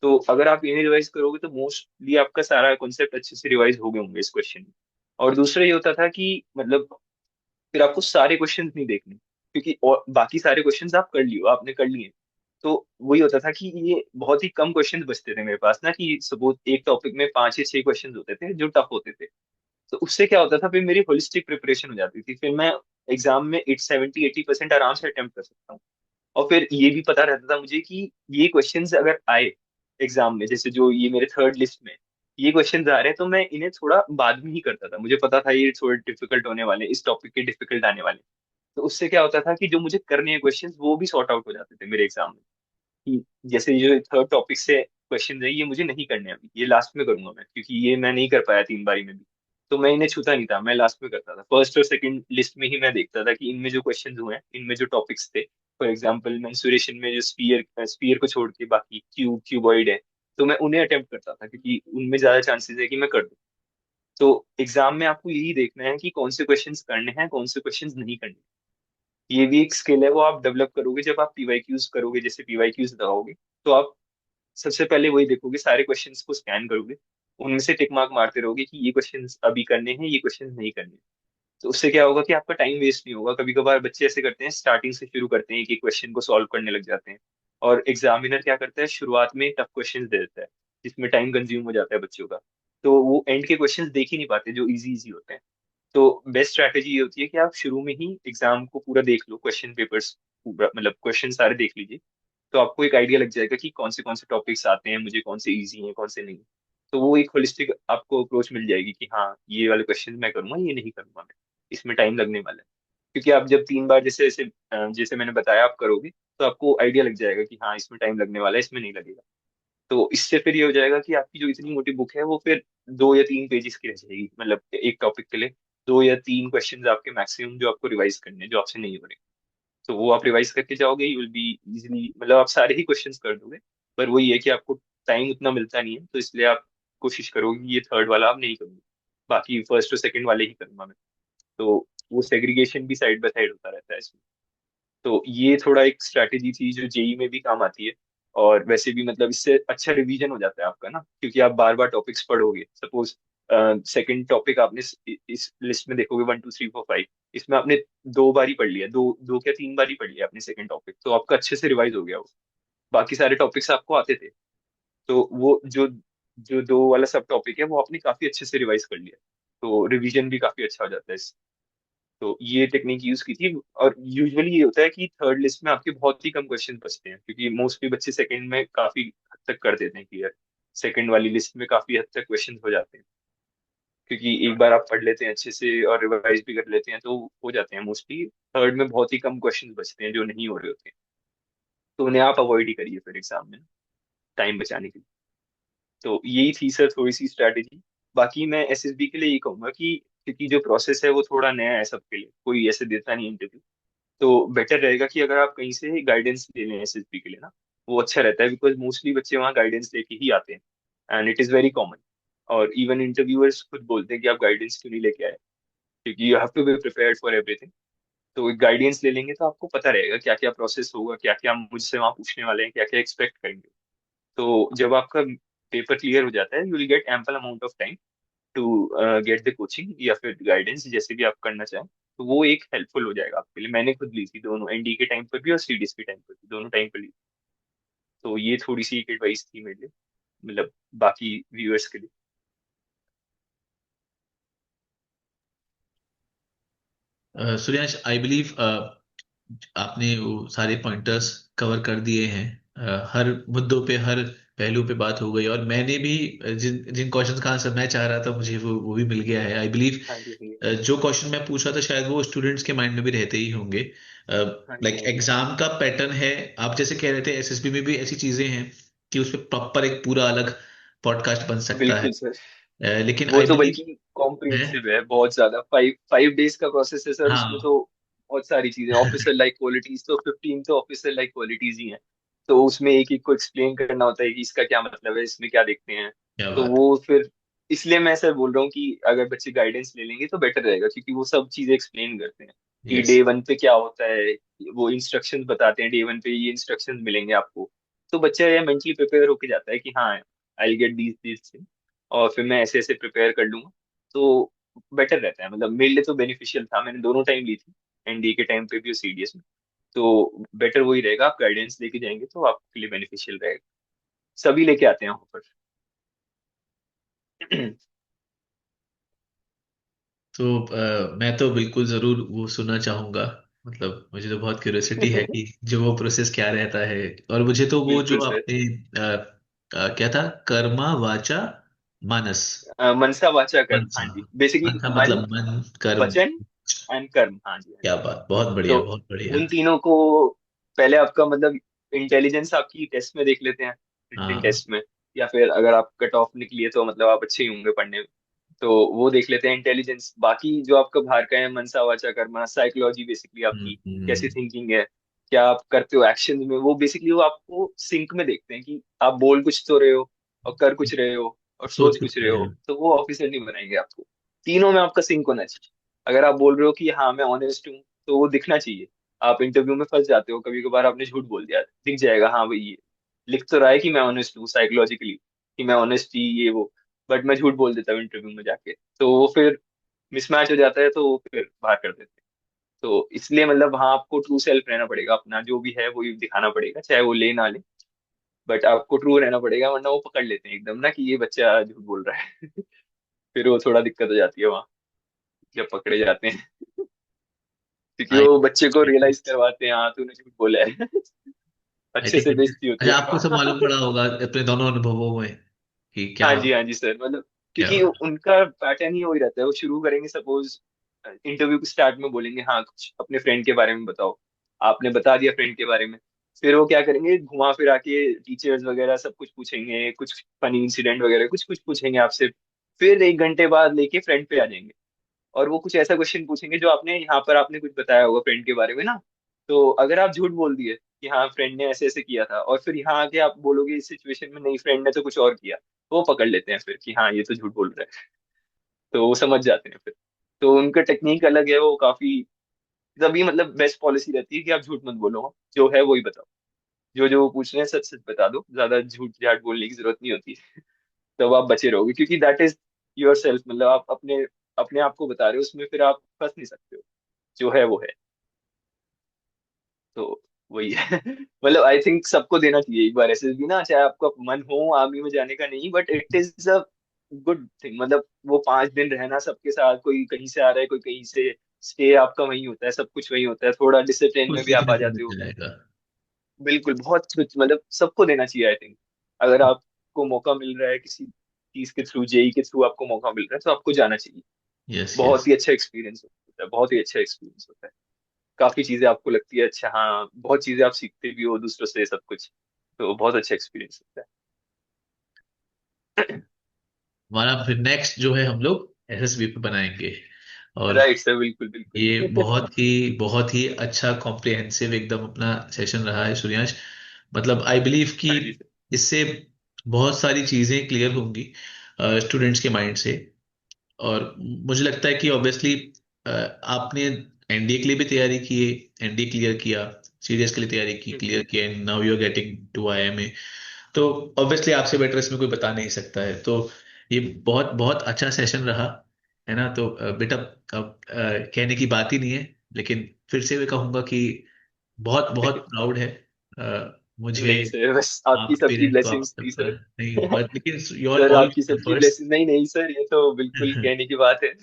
तो अगर आप इन्हें रिवाइज करोगे तो मोस्टली आपका सारा कॉन्सेप्ट अच्छे से रिवाइज हो गए होंगे इस क्वेश्चन में। और दूसरा ये होता था कि मतलब फिर आपको सारे क्वेश्चंस नहीं देखने, क्योंकि और बाकी सारे क्वेश्चंस आप कर लियो, आपने कर लिए। तो वही होता था कि ये बहुत ही कम क्वेश्चंस बचते थे मेरे पास ना, कि सपोज एक टॉपिक में 5 या 6 क्वेश्चंस होते थे जो टफ होते थे। तो उससे क्या होता था, फिर मेरी होलिस्टिक प्रिपरेशन हो जाती थी, फिर मैं एग्जाम में 70-80% आराम से अटेम्प्ट कर सकता हूँ। और फिर ये भी पता रहता था मुझे कि ये क्वेश्चंस अगर आए एग्जाम में, जैसे जो ये मेरे थर्ड लिस्ट में ये क्वेश्चंस आ रहे हैं, तो मैं इन्हें थोड़ा बाद में ही करता था, मुझे पता था ये थोड़े डिफिकल्ट होने वाले हैं, इस टॉपिक के डिफिकल्ट आने वाले हैं। तो उससे क्या होता था कि जो मुझे करने हैं क्वेश्चंस वो भी सॉर्ट आउट हो जाते थे मेरे एग्जाम में, कि जैसे ये जो थर्ड टॉपिक से क्वेश्चन है ये मुझे नहीं करने अभी, ये लास्ट में करूंगा मैं, क्योंकि ये मैं नहीं कर पाया 3 बारी में भी। तो मैं इन्हें छूता नहीं था, मैं लास्ट में करता था, फर्स्ट और सेकंड लिस्ट में ही मैं देखता था कि इनमें जो क्वेश्चन हुए हैं, इनमें जो टॉपिक्स थे, फॉर एग्जाम्पल मेंसुरेशन में जो स्पीयर को छोड़ के बाकी क्यूबॉइड है, तो मैं उन्हें अटेम्प्ट करता था, क्योंकि उनमें ज्यादा चांसेस है कि मैं कर दूं। तो एग्जाम में आपको यही देखना है कि कौन से क्वेश्चंस करने हैं, कौन से क्वेश्चंस नहीं करने। ये भी एक स्किल है, वो आप डेवलप करोगे जब आप पीवाईक्यूज करोगे, जैसे पीवाईक्यूज लगाओगे। तो आप सबसे पहले वही देखोगे, सारे क्वेश्चंस को स्कैन करोगे, उनमें से टिक मार्क मारते रहोगे कि ये क्वेश्चंस अभी करने हैं, ये क्वेश्चंस नहीं करने। तो उससे क्या होगा कि आपका टाइम वेस्ट नहीं होगा। कभी कभार बच्चे ऐसे करते हैं, स्टार्टिंग से शुरू करते हैं, एक एक क्वेश्चन को सॉल्व करने लग जाते हैं, और एग्जामिनर क्या करता है, शुरुआत में टफ क्वेश्चन दे देता है जिसमें टाइम कंज्यूम हो जाता है बच्चों का। तो वो एंड के क्वेश्चंस देख ही नहीं पाते जो इजी इजी होते हैं। तो बेस्ट स्ट्रैटेजी ये होती है कि आप शुरू में ही एग्जाम को पूरा देख लो, क्वेश्चन पेपर्स पूरा मतलब क्वेश्चन सारे देख लीजिए। तो आपको एक आइडिया लग जाएगा कि कौन से टॉपिक्स आते हैं मुझे, कौन से इजी हैं कौन से नहीं। तो वो एक होलिस्टिक आपको अप्रोच मिल जाएगी कि हाँ ये वाले क्वेश्चन मैं करूंगा, ये नहीं करूंगा मैं, इसमें टाइम लगने वाला है। क्योंकि आप जब 3 बार जैसे जैसे जैसे मैंने बताया आप करोगे, तो आपको आइडिया लग जाएगा कि हाँ इसमें टाइम लगने वाला है, इसमें नहीं लगेगा। तो इससे फिर ये हो जाएगा कि आपकी जो इतनी मोटी बुक है वो फिर 2 या 3 पेजेस की रह जाएगी, मतलब एक टॉपिक के लिए 2 या 3 क्वेश्चंस आपके मैक्सिमम जो आपको रिवाइज करने हैं, जो आपसे नहीं हो रहे। तो वो आप रिवाइज करके जाओगे, यू विल बी इजीली, मतलब आप सारे ही क्वेश्चंस कर दोगे। पर वही है कि आपको टाइम उतना मिलता नहीं है, तो इसलिए आप कोशिश करोगे कि ये थर्ड वाला आप नहीं करोगे, बाकी फर्स्ट और सेकंड वाले ही करूंगा मैं। तो वो सेग्रीगेशन भी साइड बाय साइड होता रहता है इसमें। तो ये थोड़ा एक स्ट्रैटेजी थी जो जेई में भी काम आती है। और वैसे भी मतलब इससे अच्छा रिवीजन हो जाता है आपका ना, क्योंकि आप बार बार टॉपिक्स पढ़ोगे। सपोज सेकंड टॉपिक आपने इस लिस्ट में देखोगे 1 2 3 4 5, इसमें आपने 2 बार ही पढ़ लिया, दो दो क्या 3 बार ही पढ़ लिया आपने सेकंड टॉपिक, तो आपका अच्छे से रिवाइज हो गया वो। बाकी सारे टॉपिक्स आपको आते थे, तो वो जो जो 2 वाला सब टॉपिक है वो आपने काफी अच्छे से रिवाइज कर लिया। तो रिवीजन भी काफी अच्छा हो जाता है। तो ये टेक्निक यूज की थी। और यूजुअली ये होता है कि थर्ड लिस्ट में आपके बहुत ही कम क्वेश्चन बचते हैं, क्योंकि मोस्टली बच्चे सेकंड में काफी हद तक कर देते हैं क्लियर। सेकंड वाली लिस्ट में काफी हद तक क्वेश्चन हो जाते हैं, क्योंकि एक बार आप पढ़ लेते हैं अच्छे से और रिवाइज भी कर लेते हैं तो हो जाते हैं मोस्टली। थर्ड में बहुत ही कम क्वेश्चन बचते हैं जो नहीं हो रहे होते हैं, तो उन्हें आप अवॉइड ही करिए फिर एग्जाम में, टाइम बचाने के लिए। तो यही थी सर थोड़ी सी स्ट्रैटेजी। बाकी मैं एसएसबी के लिए ये कहूंगा कि क्योंकि जो प्रोसेस है वो थोड़ा नया है सबके लिए, कोई ऐसे देता नहीं इंटरव्यू, तो बेटर रहेगा कि अगर आप कहीं से गाइडेंस ले लें एसएसबी के लिए ना, वो अच्छा रहता है। बिकॉज मोस्टली बच्चे वहाँ गाइडेंस लेके ही आते हैं, and it is very common. और इवन इंटरव्यूअर्स खुद बोलते हैं कि आप गाइडेंस क्यों नहीं लेके आए, क्योंकि you have to be prepared for everything. तो एक गाइडेंस ले लेंगे तो आपको पता रहेगा क्या क्या प्रोसेस होगा, क्या क्या मुझसे वहाँ पूछने वाले हैं, क्या क्या एक्सपेक्ट करेंगे। तो जब आपका पेपर क्लियर हो जाता है, you will get ample amount of time to get the coaching या फिर गाइडेंस, जैसे भी आप करना चाहें। तो वो एक हेल्पफुल हो जाएगा आपके लिए। मैंने खुद ली थी दोनों, एनडी के टाइम पर भी और सीडीएस के टाइम पर भी, दोनों टाइम पर ली थी। तो ये थोड़ी सी एक एडवाइस थी मेरे लिए, मतलब बाकी व्यूअर्स के लिए। सूर्यांश, आई बिलीव आपने वो सारे पॉइंटर्स कवर कर दिए हैं। हर मुद्दों पे, हर पहलू पे बात हो गई, और मैंने भी जिन जिन क्वेश्चंस का आंसर मैं चाह रहा था, मुझे वो भी मिल गया है, आई बिलीव। हाँ जी, हाँ जी, जो क्वेश्चन मैं पूछ रहा था शायद वो स्टूडेंट्स के माइंड में भी रहते ही होंगे। हाँ जी, लाइक हाँ जी। एग्जाम का पैटर्न है, आप जैसे कह रहे थे एसएसबी में भी ऐसी चीजें हैं कि उस पर प्रॉपर एक पूरा अलग पॉडकास्ट बन सकता है। बिल्कुल सर। लेकिन वो आई तो बिलीव बल्कि है। कॉम्प्रिहेंसिव है बहुत ज्यादा। 5 5 डेज का प्रोसेस है सर, उसमें हाँ। तो बहुत सारी चीजें। ऑफिसर लाइक क्वालिटीज तो 15 तो ऑफिसर लाइक क्वालिटीज ही हैं। तो उसमें एक एक को एक्सप्लेन करना होता है कि इसका क्या मतलब है, इसमें क्या देखते हैं। क्या तो बात वो फिर इसलिए मैं सर बोल रहा हूँ कि अगर बच्चे गाइडेंस ले लेंगे तो बेटर रहेगा, क्योंकि वो सब चीजें एक्सप्लेन करते हैं है। कि यस। डे 1 पे क्या होता है। वो इंस्ट्रक्शंस बताते हैं, डे 1 पे ये इंस्ट्रक्शंस मिलेंगे आपको। तो बच्चा ये मेंटली प्रिपेयर होके जाता है कि हाँ, आई गेट दीज, और फिर मैं ऐसे ऐसे प्रिपेयर कर लूंगा। तो बेटर रहता है, मतलब मेरे लिए तो बेनिफिशियल था। मैंने दोनों टाइम ली थी, एनडी के टाइम पे भी और सीडीएस में। तो बेटर वही रहेगा, आप गाइडेंस लेके जाएंगे तो आपके लिए बेनिफिशियल रहेगा। सभी लेके आते हैं ऑफर। तो मैं तो बिल्कुल जरूर वो सुनना चाहूंगा। मतलब मुझे तो बहुत क्यूरियोसिटी है कि जो वो प्रोसेस क्या रहता है। और मुझे तो वो जो बिल्कुल सर। आपने क्या था, कर्मा वाचा मानस, मनसा वाचा कर्म, हाँ मनसा, जी, बेसिकली मन का मन, मतलब मन, कर्म। वचन एंड कर्म। हाँ जी, हाँ जी। क्या बात, बहुत तो बढ़िया, बहुत बढ़िया। उन तीनों को पहले आपका मतलब इंटेलिजेंस आपकी टेस्ट में देख लेते हैं, रिटन हाँ। टेस्ट में। या फिर अगर आप कट ऑफ निकली है तो मतलब आप अच्छे ही होंगे पढ़ने में। तो वो देख लेते हैं इंटेलिजेंस। बाकी जो आपका बाहर का है, मनसा वाचा कर्मा, साइकोलॉजी बेसिकली आपकी कैसी हम्म। थिंकिंग है, क्या आप करते हो एक्शन में, वो बेसिकली वो आपको सिंक में देखते हैं कि आप बोल कुछ तो रहे हो और कर कुछ रहे हो और सोच सोच कुछ कुछ रहे रहे हो। हो। तो वो ऑफिसर नहीं बनाएंगे आपको। तीनों में आपका सिंक होना चाहिए। अगर आप बोल रहे हो कि हाँ मैं ऑनेस्ट हूँ, तो वो दिखना चाहिए। आप इंटरव्यू में फंस जाते हो कभी कभार, आपने झूठ बोल दिया, दिख जाएगा हाँ भाई ये लिख तो रहा है कि मैं ऑनेस्ट हूँ साइकोलॉजिकली, कि मैं ऑनेस्ट ही ये वो, बट मैं झूठ बोल देता हूँ इंटरव्यू में जाके, तो वो फिर मिसमैच हो जाता है, तो वो फिर बाहर कर देते हैं। तो इसलिए मतलब हाँ, आपको ट्रू सेल्फ रहना पड़ेगा, अपना जो भी है वो ही दिखाना पड़ेगा, चाहे वो ले ना ले। बट आपको ट्रू रहना पड़ेगा, वरना वो पकड़ लेते हैं एकदम ना कि ये बच्चा झूठ बोल रहा है। फिर वो थोड़ा दिक्कत हो जाती है वहाँ, जब पकड़े जाते हैं। क्योंकि आई वो बच्चे को रियलाइज करवाते हैं, हाँ तूने झूठ बोला है। आई अच्छे थिंक। से बेइज्जती होती अच्छा, है आपको सब मालूम वहाँ। पड़ा होगा अपने दोनों अनुभवों में कि क्या। हाँ जी सर, मतलब क्या क्योंकि बात। उनका पैटर्न ही वही रहता है। वो शुरू करेंगे, सपोज इंटरव्यू के स्टार्ट में बोलेंगे हाँ कुछ अपने फ्रेंड के बारे में बताओ। आपने बता दिया फ्रेंड के बारे में। फिर वो क्या करेंगे, घुमा फिरा के टीचर्स वगैरह सब कुछ पूछेंगे, कुछ फनी इंसिडेंट वगैरह कुछ कुछ पूछेंगे आपसे। फिर 1 घंटे बाद लेके फ्रेंड पे आ जाएंगे, और वो कुछ ऐसा क्वेश्चन पूछेंगे जो आपने यहाँ पर आपने कुछ बताया होगा फ्रेंड के बारे में ना। तो अगर आप झूठ बोल दिए कि हाँ फ्रेंड ने ऐसे ऐसे किया था, और फिर यहाँ आके आप बोलोगे इस सिचुएशन में नहीं फ्रेंड ने तो कुछ और किया, तो वो पकड़ लेते हैं फिर कि हाँ ये तो झूठ बोल रहा है। तो वो समझ जाते हैं फिर। तो उनका टेक्निक अलग है, वो काफी तभी मतलब बेस्ट पॉलिसी रहती है कि आप झूठ मत बोलो, जो है वही बताओ, जो जो वो पूछ रहे हैं सच सच बता दो, ज्यादा झूठ झाट बोलने की जरूरत नहीं होती। तब आप बचे रहोगे, क्योंकि दैट इज योर सेल्फ, मतलब आप अपने अपने आप को बता रहे हो उसमें, फिर आप फंस नहीं सकते हो, जो है वो है। तो वही है। मतलब आई थिंक सबको देना चाहिए एक बार ऐसे भी ना, चाहे आपका मन हो आर्मी में जाने का नहीं, but it is a good thing. मतलब वो 5 दिन रहना सबके साथ, कोई कहीं से आ रहा है कोई कहीं से, स्टे आपका वहीं होता है, सब कुछ वहीं होता है, थोड़ा डिसिप्लिन कुछ में भी आप सीखने आ को जाते हो। मिल जाएगा। बिल्कुल, बहुत कुछ, मतलब सबको देना चाहिए आई थिंक। अगर आपको मौका मिल रहा है किसी चीज के थ्रू, जेई के थ्रू आपको मौका मिल रहा है, तो आपको जाना चाहिए। Yes yes. बहुत ही अच्छा एक्सपीरियंस होता है, बहुत ही अच्छा एक्सपीरियंस होता है। काफी चीजें आपको लगती है, अच्छा हाँ, बहुत चीजें आप सीखते भी हो दूसरों से, सब कुछ। तो बहुत अच्छा एक्सपीरियंस होता है। हमारा फिर नेक्स्ट जो है, हम लोग एसएसबी पे बनाएंगे। और राइट सर, बिल्कुल ये बिल्कुल। बहुत ही अच्छा कॉम्प्रिहेंसिव एकदम अपना सेशन रहा है सूर्यांश। मतलब आई बिलीव कि हाँ जी सर। इससे बहुत सारी चीजें क्लियर होंगी स्टूडेंट्स के माइंड से। और मुझे लगता है कि ऑब्वियसली आपने एनडीए के लिए भी तैयारी की है, एनडीए क्लियर किया, सीडीएस के लिए तैयारी की, क्लियर किया, and now you are getting to IMA. तो ऑब्वियसली आपसे बेटर इसमें कोई बता नहीं सकता है। तो ये बहुत बहुत अच्छा सेशन रहा, है ना। तो बेटा, अब कहने की बात ही नहीं है, लेकिन फिर से मैं कहूंगा कि बहुत बहुत प्राउड है मुझे। नहीं सर, बस आपकी आपके सबकी पेरेंट्स को ब्लेसिंग्स आपके थी पर सर। नहीं, बट लेकिन योर सर ऑल आपकी सबकी एफर्ट्स। ब्लेसिंग, नहीं नहीं सर, ये तो बिल्कुल कहने की बात है।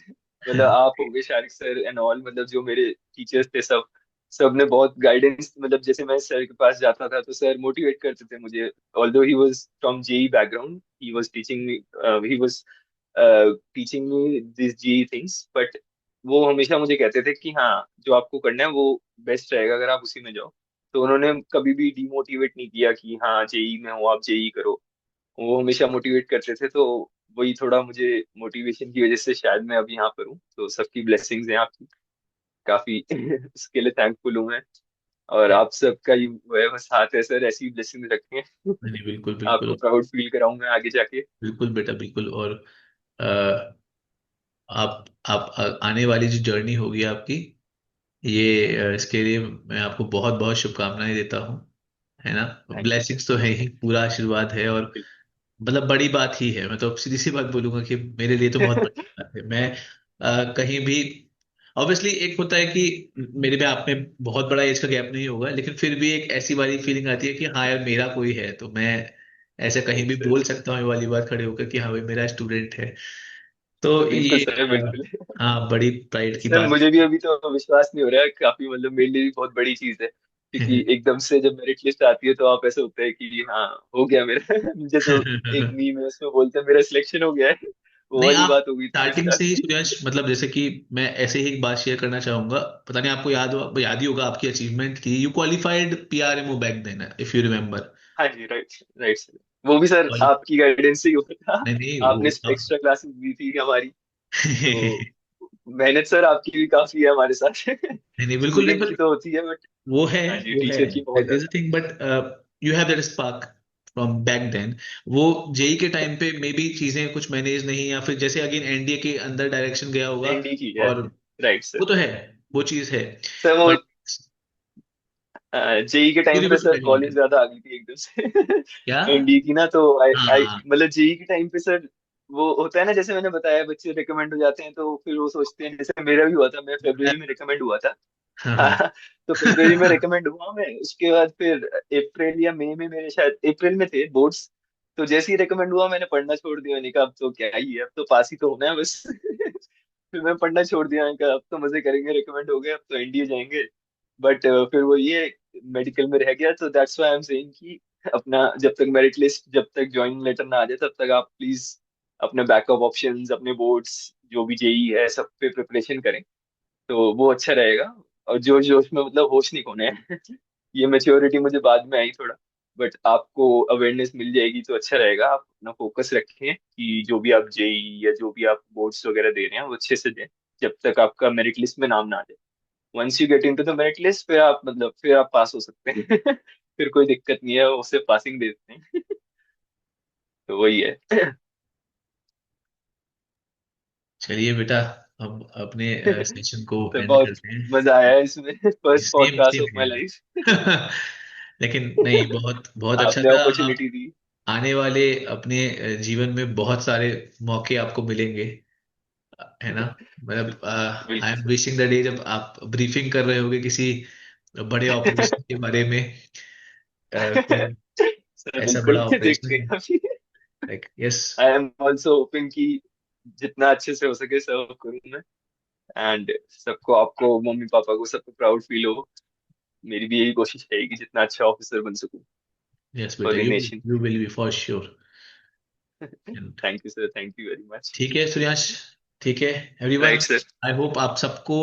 मतलब आप हो गए, शारिक सर एंड ऑल, मतलब जो मेरे टीचर्स थे सब, सब ने बहुत गाइडेंस, मतलब जैसे मैं सर के पास जाता था तो सर मोटिवेट करते थे मुझे। Although he was from JEE background, he was teaching me, he was teaching me this JEE things, but वो हमेशा मुझे कहते थे कि हाँ, जो आपको करना है वो बेस्ट रहेगा अगर आप उसी में जाओ। तो उन्होंने कभी भी डिमोटिवेट नहीं किया कि हाँ जेई में हो आप जेई करो, वो हमेशा मोटिवेट करते थे। तो वही थोड़ा मुझे मोटिवेशन की वजह से शायद मैं अभी यहाँ पर हूँ, तो सबकी ब्लेसिंग्स हैं आपकी, काफी इसके लिए थैंकफुल हूँ मैं। और आप सबका ही वो है, बस हाथ है सर, ऐसी ब्लेसिंग्स रखें। नहीं, बिल्कुल आपको बिल्कुल। प्राउड फील कराऊंगा आगे जाके। बिल्कुल बेटा, बिल्कुल। और अ, आप आने वाली जो जर्नी होगी आपकी, ये इसके लिए मैं आपको बहुत बहुत शुभकामनाएं देता हूँ, है ना। थैंक यू सर, ब्लेसिंग्स तो है ही, पूरा आशीर्वाद है। और मतलब बड़ी बात ही है। मैं तो अब सीधी सी बात बोलूंगा कि मेरे लिए तो बहुत बड़ी बिल्कुल। बात है। मैं कहीं भी, ऑब्वियसली एक होता है कि मेरे में आप में बहुत बड़ा एज का गैप नहीं होगा, लेकिन फिर भी एक ऐसी वाली फीलिंग आती है कि हाँ यार, मेरा कोई है तो मैं ऐसे कहीं राइट भी सर, बोल सकता हूँ ये वाली बात खड़े होकर कि हाँ भाई, मेरा स्टूडेंट है। तो बिल्कुल ये सर, बिल्कुल। हाँ, बड़ी प्राइड की सर बात मुझे भी अभी तो विश्वास नहीं हो रहा है, काफी मतलब मेरे लिए भी बहुत बड़ी चीज है, क्योंकि है। एकदम से जब मेरिट लिस्ट आती है तो आप ऐसे होते हैं कि हाँ, हो गया मेरा। जैसे एक मीम है उसमें बोलते हैं मेरा सिलेक्शन हो गया है, वो नहीं, वाली आप बात हो गई थी मेरे स्टार्टिंग से ही साथ। सूर्यांश, मतलब जैसे कि मैं ऐसे ही एक बात शेयर करना चाहूंगा। पता नहीं आपको याद ही होगा, आपकी अचीवमेंट थी, you qualified PRMO back then, if you remember. हाँ जी, राइट राइट सर, वो भी सर आपकी गाइडेंस से ही हुआ था। नहीं नहीं, आपने वो अब एक्स्ट्रा क्लासेस दी थी हमारी, तो मेहनत सर आपकी भी काफी है हमारे साथ। नहीं नहीं, बिल्कुल नहीं, स्टूडेंट पर की तो होती है, बट वो है, हाँ जी, वो है, टीचर की बहुत दिस ज्यादा। Thing, but you have that spark from back then. वो जेई के टाइम पे मे बी चीजें कुछ मैनेज नहीं, या फिर जैसे अगेन एनडीए के अंदर डायरेक्शन गया होगा। एनडी की है, और राइट वो सर। तो है, वो चीज है। सर वो बट जेई के टाइम पूरी पे भी सर कॉलिंग क्या? ज्यादा आ गई थी एकदम से। एनडी की ना, तो आई आई हाँ मतलब जेई के टाइम पे सर, वो होता है ना जैसे मैंने बताया, बच्चे रिकमेंड हो जाते हैं तो फिर वो सोचते हैं, जैसे मेरा भी हुआ था, मैं फरवरी में रिकमेंड हुआ था। हाँ हाँ। तो फरवरी में रिकमेंड हुआ मैं, उसके बाद फिर अप्रैल या मई में, मेरे शायद अप्रैल में थे बोर्ड्स, तो जैसे ही रिकमेंड हुआ मैंने पढ़ना छोड़ दिया, मैंने कहा अब तो क्या ही है, अब तो पास ही तो होना है बस। फिर मैं पढ़ना छोड़ दिया, मैंने कहा अब तो मजे करेंगे, रिकमेंड हो गए, अब तो एनडीए जाएंगे। बट फिर वो ये मेडिकल में रह गया, तो that's why I am saying कि अपना जब तक मेरिट लिस्ट, जब तक ज्वाइनिंग लेटर ना आ जाए, तब तक आप प्लीज अपने बैकअप ऑप्शंस, अपने बोर्ड्स, जो भी जेई है, सब पे प्रिपरेशन करें, तो वो अच्छा रहेगा। और जोश जोश में मतलब होश नहीं खोने हैं। ये मेच्योरिटी मुझे बाद में आई थोड़ा, बट आपको अवेयरनेस मिल जाएगी तो अच्छा रहेगा। आप अपना फोकस रखें कि जो भी आप जेई या जो भी आप बोर्ड्स वगैरह दे रहे हैं वो अच्छे से दें, जब तक आपका मेरिट लिस्ट में नाम ना आ जाए। Once you get into the merit list, फिर आप मतलब फिर आप पास हो सकते हैं। फिर कोई दिक्कत नहीं है, उसे पासिंग दे देते हैं। तो वही है। चलिए बेटा, हम अपने सेशन को तो एंड बहुत करते हैं। मजा आया है इसमें, first sem podcast same of my life. लेकिन नहीं, बहुत बहुत अच्छा आपने था। अपॉर्चुनिटी दी। आने वाले अपने जीवन में बहुत सारे मौके आपको मिलेंगे, है ना? मतलब आई बिल्कुल am sir. Wishing the day जब आप ब्रीफिंग कर रहे होगे किसी बड़े ऑपरेशन के बारे में। कोई सर ऐसा बिल्कुल बड़ा देखते ऑपरेशन, हैं अभी। Like yes. I am also hopping कि जितना अच्छे से हो सके सर्व करूँ मैं, एंड सबको, आपको, मम्मी पापा को, सबको प्राउड फील हो। मेरी भी यही कोशिश है कि जितना अच्छा ऑफिसर बन सकूं यस फॉर बेटा, the you nation. You will B for sure. Thank you sir, thank you very much. ठीक है सूर्यांश, ठीक है everyone. Right sir. I hope आप सबको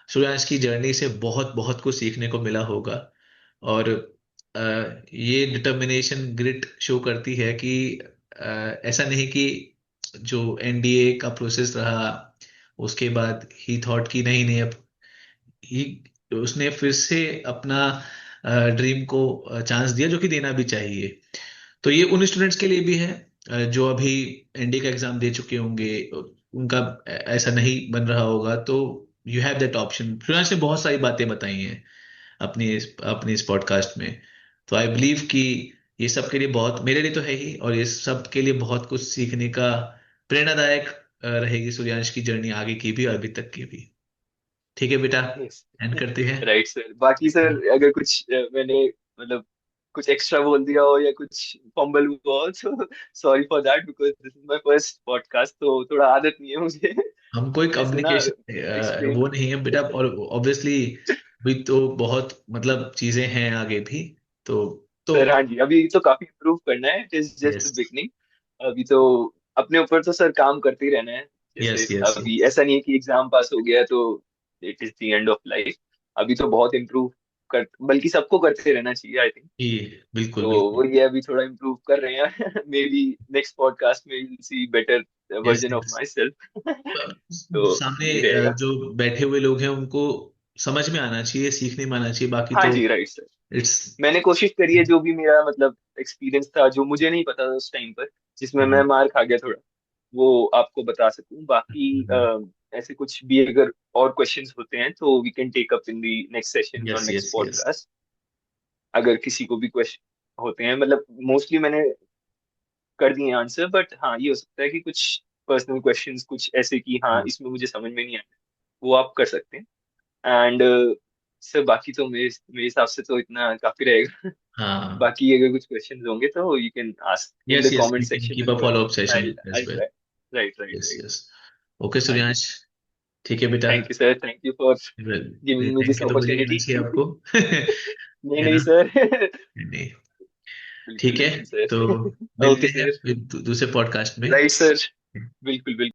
सूर्यांश की जर्नी से बहुत बहुत कुछ सीखने को मिला होगा। और ये डिटर्मिनेशन ग्रिट शो करती है कि ऐसा नहीं कि जो एनडीए का प्रोसेस रहा उसके बाद ही थॉट कि नहीं नहीं, अब ही उसने फिर से अपना ड्रीम को चांस दिया, जो कि देना भी चाहिए। तो ये उन स्टूडेंट्स के लिए भी है जो अभी एनडीए का एग्जाम दे चुके होंगे, उनका ऐसा नहीं बन रहा होगा, तो you have that option. Freelance ने बहुत सारी बातें बताई हैं अपनी इस पॉडकास्ट में। तो आई बिलीव कि ये सब के लिए बहुत, मेरे लिए तो है ही, और ये सब के लिए बहुत कुछ सीखने का प्रेरणादायक रहेगी सूर्यांश की जर्नी आगे की भी और अभी तक की भी। ठीक है बेटा, यस। एंड करते हैं। Right sir. बाकी सर अगर कुछ मैंने मतलब कुछ एक्स्ट्रा बोल दिया हो या कुछ फंबल हुआ हो तो sorry for that, because this is my first podcast, तो थोड़ा आदत नहीं है मुझे हम कोई ऐसे ना कम्युनिकेशन एक्सप्लेन। वो नहीं है बेटा, और ऑब्वियसली भी तो बहुत मतलब चीजें हैं आगे भी। तो सर हाँ जी, अभी तो काफी इम्प्रूव करना है, it is just yes the beginning. अभी तो अपने ऊपर तो सर काम करते ही रहना है। जैसे यस यस अभी ऐसा नहीं है कि एग्जाम पास हो गया तो it is the end of life. अभी तो बहुत इम्प्रूव कर, बल्कि सबको करते रहना चाहिए आई थिंक। जी, बिल्कुल तो बिल्कुल। वो ये अभी थोड़ा इम्प्रूव कर रहे हैं। मे बी नेक्स्ट पॉडकास्ट में you see better yes version of yes. Myself. तो सामने ये रहेगा। जो बैठे हुए लोग हैं उनको समझ में आना चाहिए, सीखने में आना चाहिए, बाकी हाँ तो जी राइट सर। इट्स। मैंने कोशिश करी है, जो भी मेरा मतलब एक्सपीरियंस था, जो मुझे नहीं पता था उस टाइम पर, जिसमें मैं मार खा गया थोड़ा, वो आपको बता सकूं। बाकी ऐसे कुछ भी अगर और क्वेश्चंस होते हैं तो we can take up in the next session और yes next yes yes. Podcast. अगर किसी को भी क्वेश्चन होते हैं, मतलब मोस्टली मैंने कर दिए आंसर, बट हाँ ये हो सकता है कि कुछ पर्सनल क्वेश्चंस कुछ ऐसे कि हाँ इसमें मुझे समझ में नहीं आया, वो आप कर सकते हैं। एंड सर बाकी तो मेरे मेरे हिसाब से तो इतना काफी रहेगा। हाँ। बाकी अगर कुछ क्वेश्चंस होंगे तो you can ask in yes the yes, we comment can section keep as a well. Follow up session as I well. Try. Right right yes right. Yes. Okay हाँ जी। सूर्यांश, ठीक है बेटा। Thank you sir, thank you for giving me thank this you तो मुझे कहना opportunity. चाहिए आपको। नहीं है नहीं ना? सर। नहीं। बिल्कुल ठीक है, बिल्कुल तो सर। मिलते ओके हैं सर। फिर दूसरे पॉडकास्ट में। Right sir. बिल्कुल बिल्कुल।